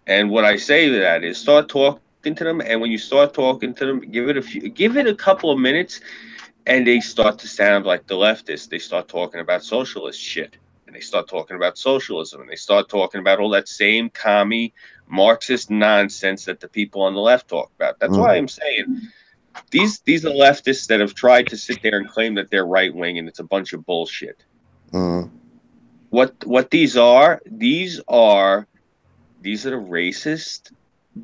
And what I say to that is start talking to them, and when you start talking to them, give it a couple of minutes, and they start to sound like the leftists. They start talking about socialist shit, and they start talking about socialism, and they start talking about all that same commie Marxist nonsense that the people on the left talk about. That's why I'm saying these are leftists that have tried to sit there and claim that they're right wing, and it's a bunch of bullshit. What these are? These are the racist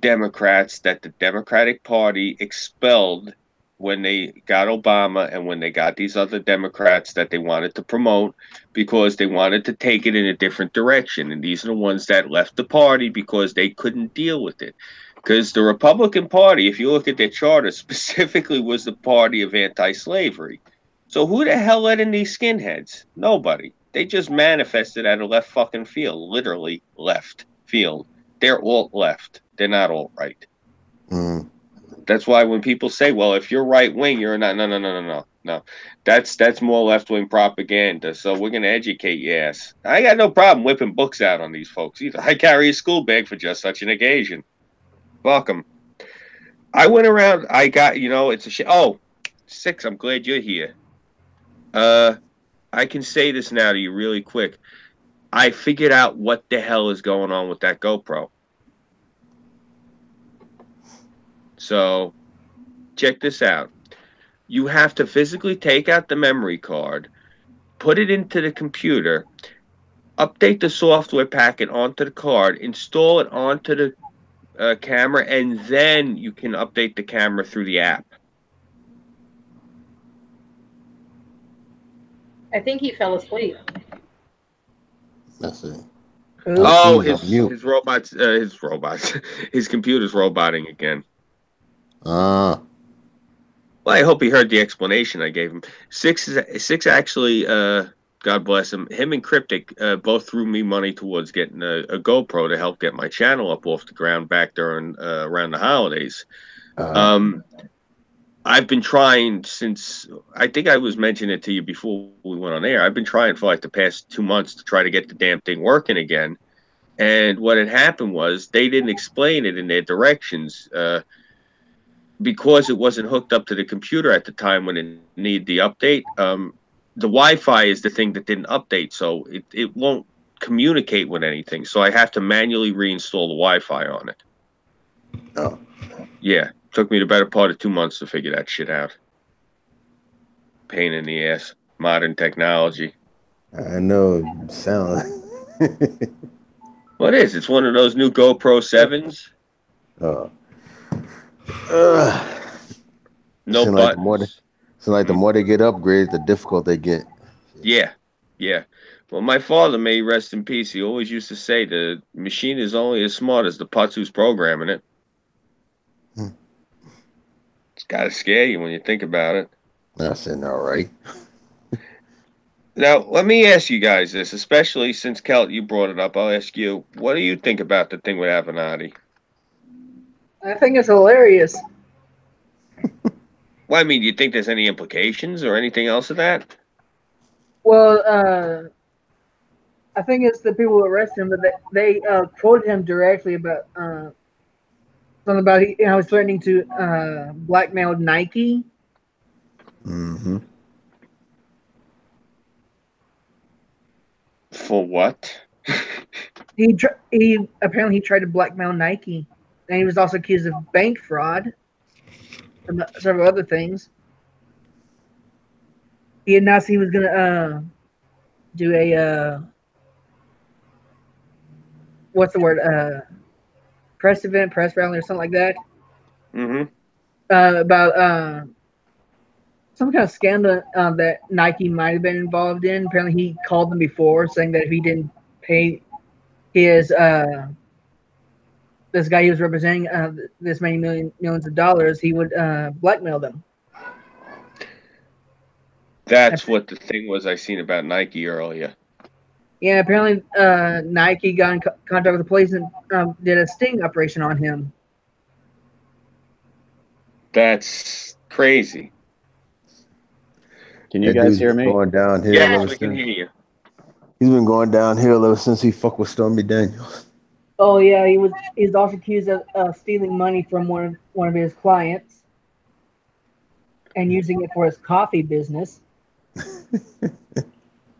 Democrats that the Democratic Party expelled when they got Obama and when they got these other Democrats that they wanted to promote because they wanted to take it in a different direction. And these are the ones that left the party because they couldn't deal with it. Because the Republican Party, if you look at their charter, specifically was the party of anti-slavery. So who the hell let in these skinheads? Nobody. They just manifested at a left fucking field, literally left field. They're alt left. They're not alt right. That's why when people say, "Well, if you're right wing, you're not," no. That's more left wing propaganda. So we're gonna educate your ass. I got no problem whipping books out on these folks either. I carry a school bag for just such an occasion. Fuck them. I went around. I got it's a shit. Oh, 6. I'm glad you're here. I can say this now to you really quick. I figured out what the hell is going on with that GoPro. So, check this out. You have to physically take out the memory card, put it into the computer, update the software packet onto the card, install it onto the camera, and then you can update the camera through the app. I think he fell asleep. That's it. Oh, his robots, his computer's roboting again. Well, I hope he heard the explanation I gave him. Six actually, God bless him. Him and Cryptic both threw me money towards getting a GoPro to help get my channel up off the ground back during around the holidays. I've been trying since, I think I was mentioning it to you before we went on air. I've been trying for like the past 2 months to try to get the damn thing working again. And what had happened was they didn't explain it in their directions because it wasn't hooked up to the computer at the time when it needed the update. The Wi-Fi is the thing that didn't update, so it won't communicate with anything. So I have to manually reinstall the Wi-Fi on it. Oh. Yeah. Took me the better part of 2 months to figure that shit out. Pain in the ass. modern technology. I know. Sound. What is? It's one of those new GoPro 7s. uh, No seem buttons. like the more they get upgraded, the difficult they get. Yeah, yeah. Well, my father, may he rest in peace, he always used to say the machine is only as smart as the putz who's programming it. It's got to scare you when you think about it. I said, all right. Now, let me ask you guys this, especially since, Kelt, you brought it up. I'll ask you, what do you think about the thing with Avenatti? I think it's hilarious. Well, I mean, do you think there's any implications or anything else of that? Well, I think it's the people who arrested him, but they quoted him directly about something about how he's threatening to blackmail Nike. Mm-hmm. For what? He apparently tried to blackmail Nike, and he was also accused of bank fraud and several other things. He announced he was gonna do a what's the word press event, press rally, or something like that. Mm-hmm. About some kind of scandal that Nike might have been involved in. Apparently, he called them before, saying that if he didn't pay his this guy he was representing this many millions of dollars, he would blackmail them. That's what the thing was I seen about Nike earlier. Yeah, apparently Nike got in contact with the police and did a sting operation on him. That's crazy. Can you guys hear me? Going downhill. Yes, we can hear you. He's been going downhill ever since he fucked with Stormy Daniels. Oh yeah, he's also accused of stealing money from one of his clients and using it for his coffee business.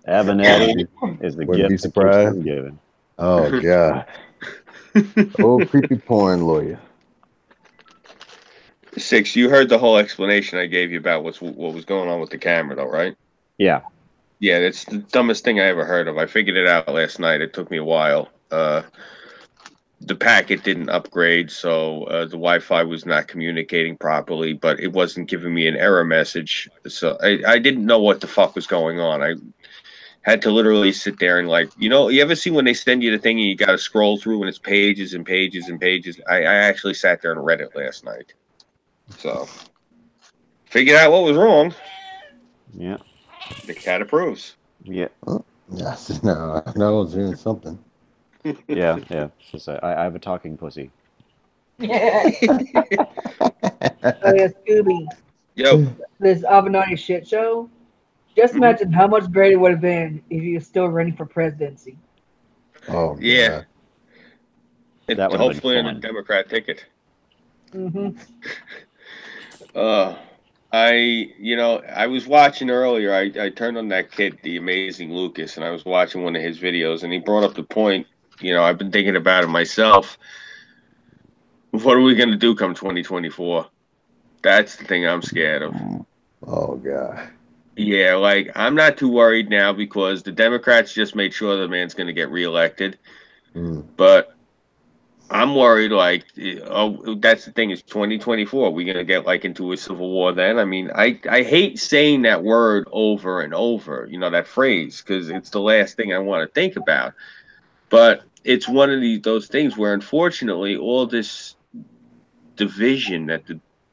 Avenatti is the Wouldn't be gift that keeps surprised. on giving. Oh god. Old creepy porn lawyer. Six, you heard the whole explanation I gave you about what was going on with the camera, though, right? Yeah. Yeah, it's the dumbest thing I ever heard of. I figured it out last night. It took me a while. The packet didn't upgrade, so the Wi-Fi was not communicating properly, but it wasn't giving me an error message. So I didn't know what the fuck was going on. I had to literally sit there and, like, you ever see when they send you the thing and you got to scroll through and it's pages and pages and pages? I actually sat there and read it last night. So, figured out what was wrong. Yeah. The cat approves. Yeah. Yes, no, I know I was doing something. Yeah. Just, I have a talking pussy. Yeah. Oh yeah, Scooby. Yo. This Avenatti shit show. Just imagine how much greater it would have been if he was still running for presidency. Oh yeah. That would hopefully on a Democrat ticket. Mm-hmm. I was watching earlier. I turned on that kid, the amazing Lucas, and I was watching one of his videos, and he brought up the point. I've been thinking about it myself. What are we going to do come 2024? That's the thing I'm scared of. Oh god. Yeah, like, I'm not too worried now because the Democrats just made sure the man's going to get reelected. But I'm worried, like, that's the thing, is 2024. We're going to get, like, into a civil war then? I mean, I hate saying that word over and over, that phrase, because it's the last thing I want to think about. But it's one of those things where, unfortunately, all this division that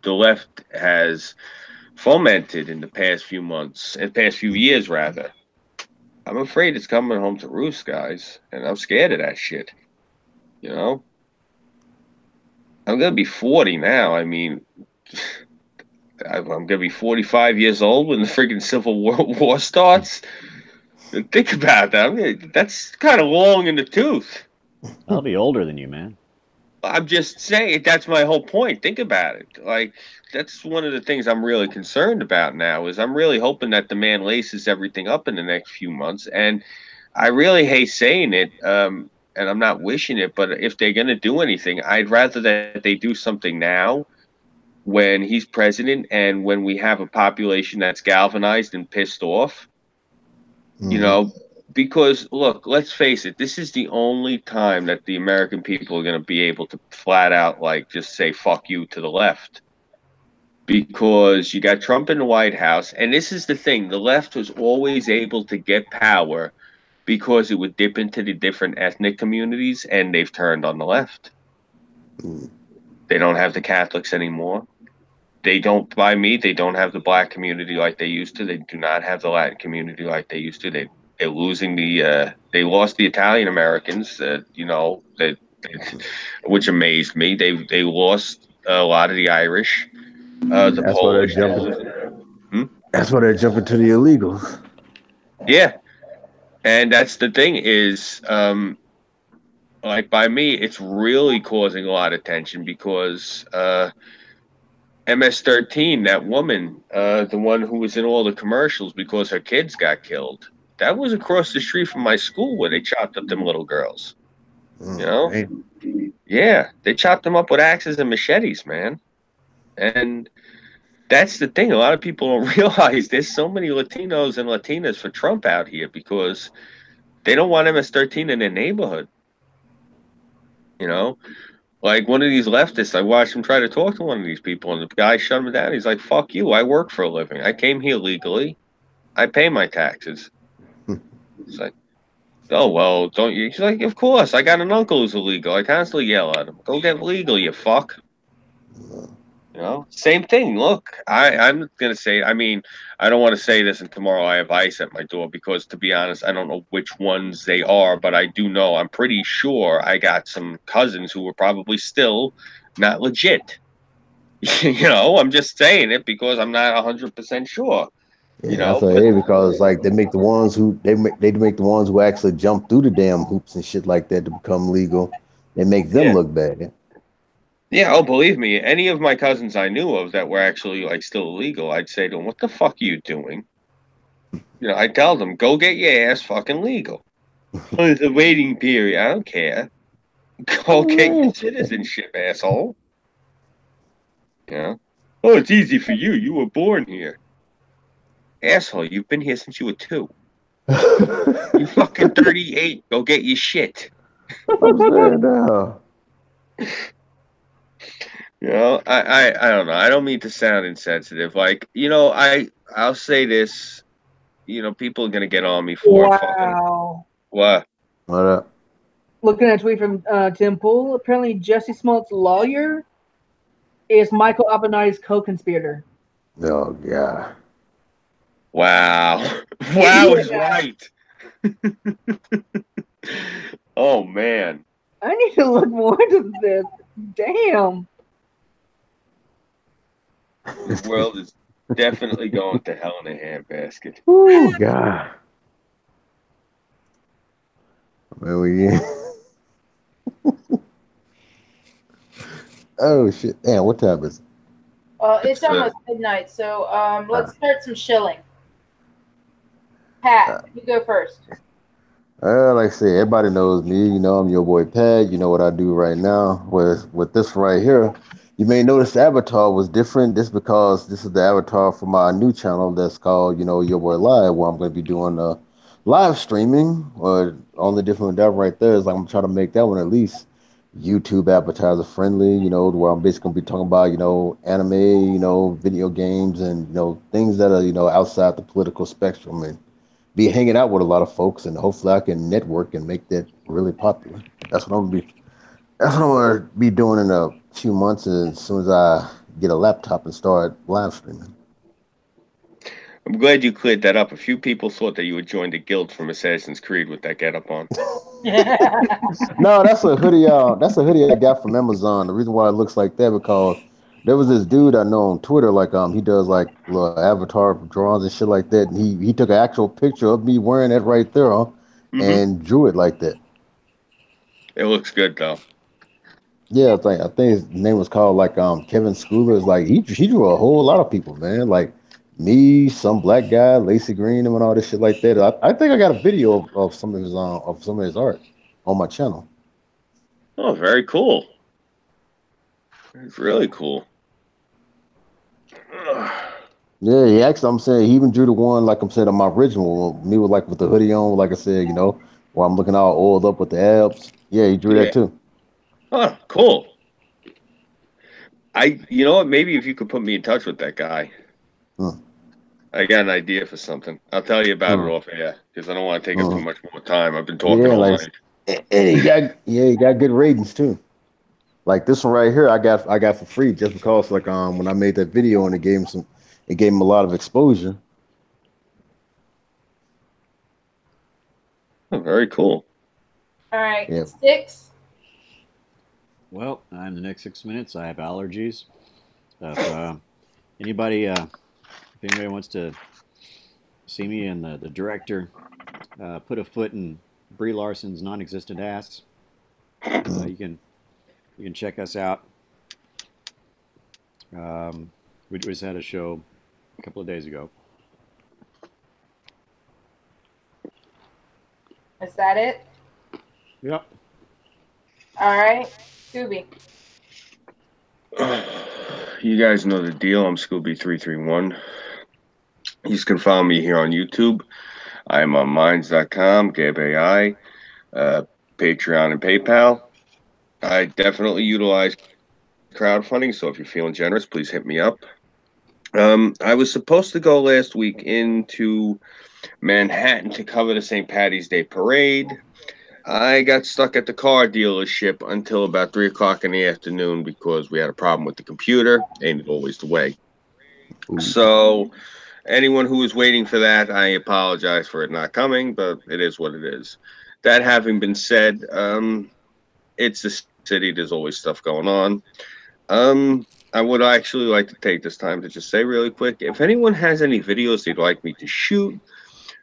the left has fomented in the past few months, and past few years, rather, I'm afraid it's coming home to roost, guys, and I'm scared of that shit. I'm going to be 40 now. I mean, I'm going to be 45 years old when the friggin' Civil War starts. Think about that. I mean, that's kind of long in the tooth. I'll be older than you, man. I'm just saying, that's my whole point. Think about it. Like, that's one of the things I'm really concerned about now, is I'm really hoping that the man laces everything up in the next few months. And I really hate saying it, and I'm not wishing it, but if they're going to do anything, I'd rather that they do something now when he's president and when we have a population that's galvanized and pissed off, You know, because look, let's face it, this is the only time that the American people are going to be able to flat out like just say fuck you to the left. Because you got Trump in the White House, and this is the thing, the left was always able to get power because it would dip into the different ethnic communities, and they've turned on the left. They don't have the Catholics anymore. They don't, by me, they don't have the black community like they used to. They do not have the Latin community like they used to. They're losing they lost the Italian Americans, which amazed me. They lost a lot of the Irish, the That's why they're Polish. jumping. That's why they're jumping to the illegals. Yeah, and that's the thing is, like by me, it's really causing a lot of tension because MS-13, that woman, the one who was in all the commercials because her kids got killed, that was across the street from my school where they chopped up them little girls. Man. Yeah, they chopped them up with axes and machetes, man. And that's the thing. A lot of people don't realize there's so many Latinos and Latinas for Trump out here because they don't want MS-13 in their neighborhood. Like one of these leftists, I watched him try to talk to one of these people, and the guy shut him down. He's like, fuck you. I work for a living. I came here legally. I pay my taxes. It's like, oh, well, don't you? He's like, of course. I got an uncle who's illegal. I constantly yell at him. Go get legal, you fuck. Same thing. Look, I'm going to say, I mean, I don't want to say this, and tomorrow I have ICE at my door because, to be honest, I don't know which ones they are, but I do know, I'm pretty sure I got some cousins who were probably still not legit. I'm just saying it because I'm not 100% sure. That's because like they make the ones who they make the ones who actually jump through the damn hoops and shit like that to become legal. They make them look bad. Yeah, oh, believe me, any of my cousins I knew of that were actually like still illegal, I'd say to them, "What the fuck are you doing?" I tell them, "Go get your ass fucking legal." Oh, it's a waiting period. I don't care. Go get your citizenship, asshole. Oh, it's easy for you. You were born here. Asshole, you've been here since you were 2. You fucking 38. Go get your shit. I'm saying now. I don't know. I don't mean to sound insensitive. Like, I'll say this. People are gonna get on me for Wow. What? What up? Looking at a tweet from Tim Pool, apparently Jesse Smollett's lawyer is Michael Avenatti's co-conspirator. Oh god. Wow. Wow is right. Oh man. I need to look more into this. Damn. The world is definitely going to hell in a handbasket. Oh god. Where we Oh shit. Damn, what time is it? It's almost midnight, so let's start some shilling. Pat, you go first. Like I said, everybody knows me. I'm your boy Pat. You know what I do right now. With this right here, you may notice the avatar was different. This because this is the avatar for my new channel that's called, Your Boy Live, where I'm going to be doing live streaming. Or only different with that right there is like I'm trying to make that one at least YouTube advertiser friendly. Where I'm basically going to be talking about, anime, video games, and things that are outside the political spectrum and be hanging out with a lot of folks, and hopefully I can network and make that really popular. That's what I'm gonna be doing in a few months as soon as I get a laptop and start live streaming. I'm glad you cleared that up. A few people thought that you had joined a guild from Assassin's Creed with that getup on. No, that's a hoodie. That's a hoodie I got from Amazon. The reason why it looks like that because there was this dude I know on Twitter, like he does like little avatar drawings and shit like that. And he took an actual picture of me wearing that right there, and drew it like that. It looks good though. Yeah, I think his name was called like Kevin Schooler. Is like he drew a whole lot of people, man. Like me, some black guy, Lacey Green, and all this shit like that. I think I got a video of some of his art on my channel. Oh, very cool. It's really cool. Yeah, he actually, I'm saying he even drew the one, like I'm saying, on my original one, me with like with the hoodie on, like I said, where I'm looking all oiled up with the abs. Yeah, he drew Yeah. that too. Oh, cool. You know what? Maybe if you could put me in touch with that guy, Hmm. I got an idea for something. I'll tell you about it Hmm. off air because I don't want to take up too Hmm. much more time. I've been talking Yeah, all like, night. and he got good ratings too. Like this one right here, I got for free just because like when I made that video and it gave him a lot of exposure. Oh, very cool. All right, Yeah. 6. Well, I'm the next 6 minutes. I have allergies. If anybody, if anybody wants to see me and the director put a foot in Brie Larson's non-existent ass, you can check us out. We just had a show a couple of days ago. Is that it? Yep. All right, Scooby. You guys know the deal. I'm Scooby331. You can follow me here on YouTube. I'm on Minds.com, Gab AI, Patreon, and PayPal. I definitely utilize crowdfunding, so if you're feeling generous, please hit me up. I was supposed to go last week into Manhattan to cover the St. Patty's Day parade. I got stuck at the car dealership until about 3 o'clock in the afternoon because we had a problem with the computer. Ain't it always the way? Ooh. So, anyone who was waiting for that, I apologize for it not coming, but it is what it is. That having been said, it's the city. There's always stuff going on. I would actually like to take this time to just say really quick, if anyone has any videos they'd like me to shoot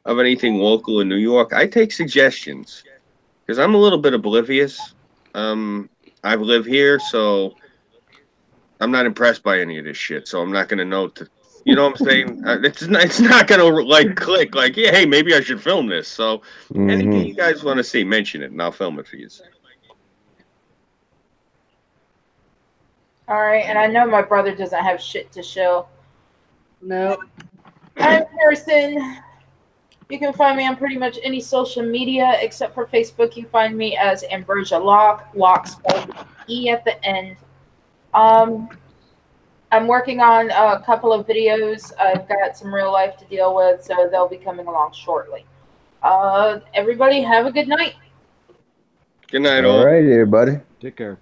of anything local in New York, I take suggestions because I'm a little bit oblivious. I live here, so I'm not impressed by any of this shit. So I'm not gonna know to, you know what I'm saying? It's not gonna like click like, yeah, hey, maybe I should film this. So anything you guys want to see, mention it, and I'll film it for you. All right, and I know my brother doesn't have shit to show. No. I'm Harrison. You can find me on pretty much any social media except for Facebook. You find me as Ambrosia Locke, Locke spelled with E at the end. I'm working on a couple of videos. I've got some real life to deal with, so they'll be coming along shortly. Everybody have a good night. Good night, All all. right, everybody. Take care.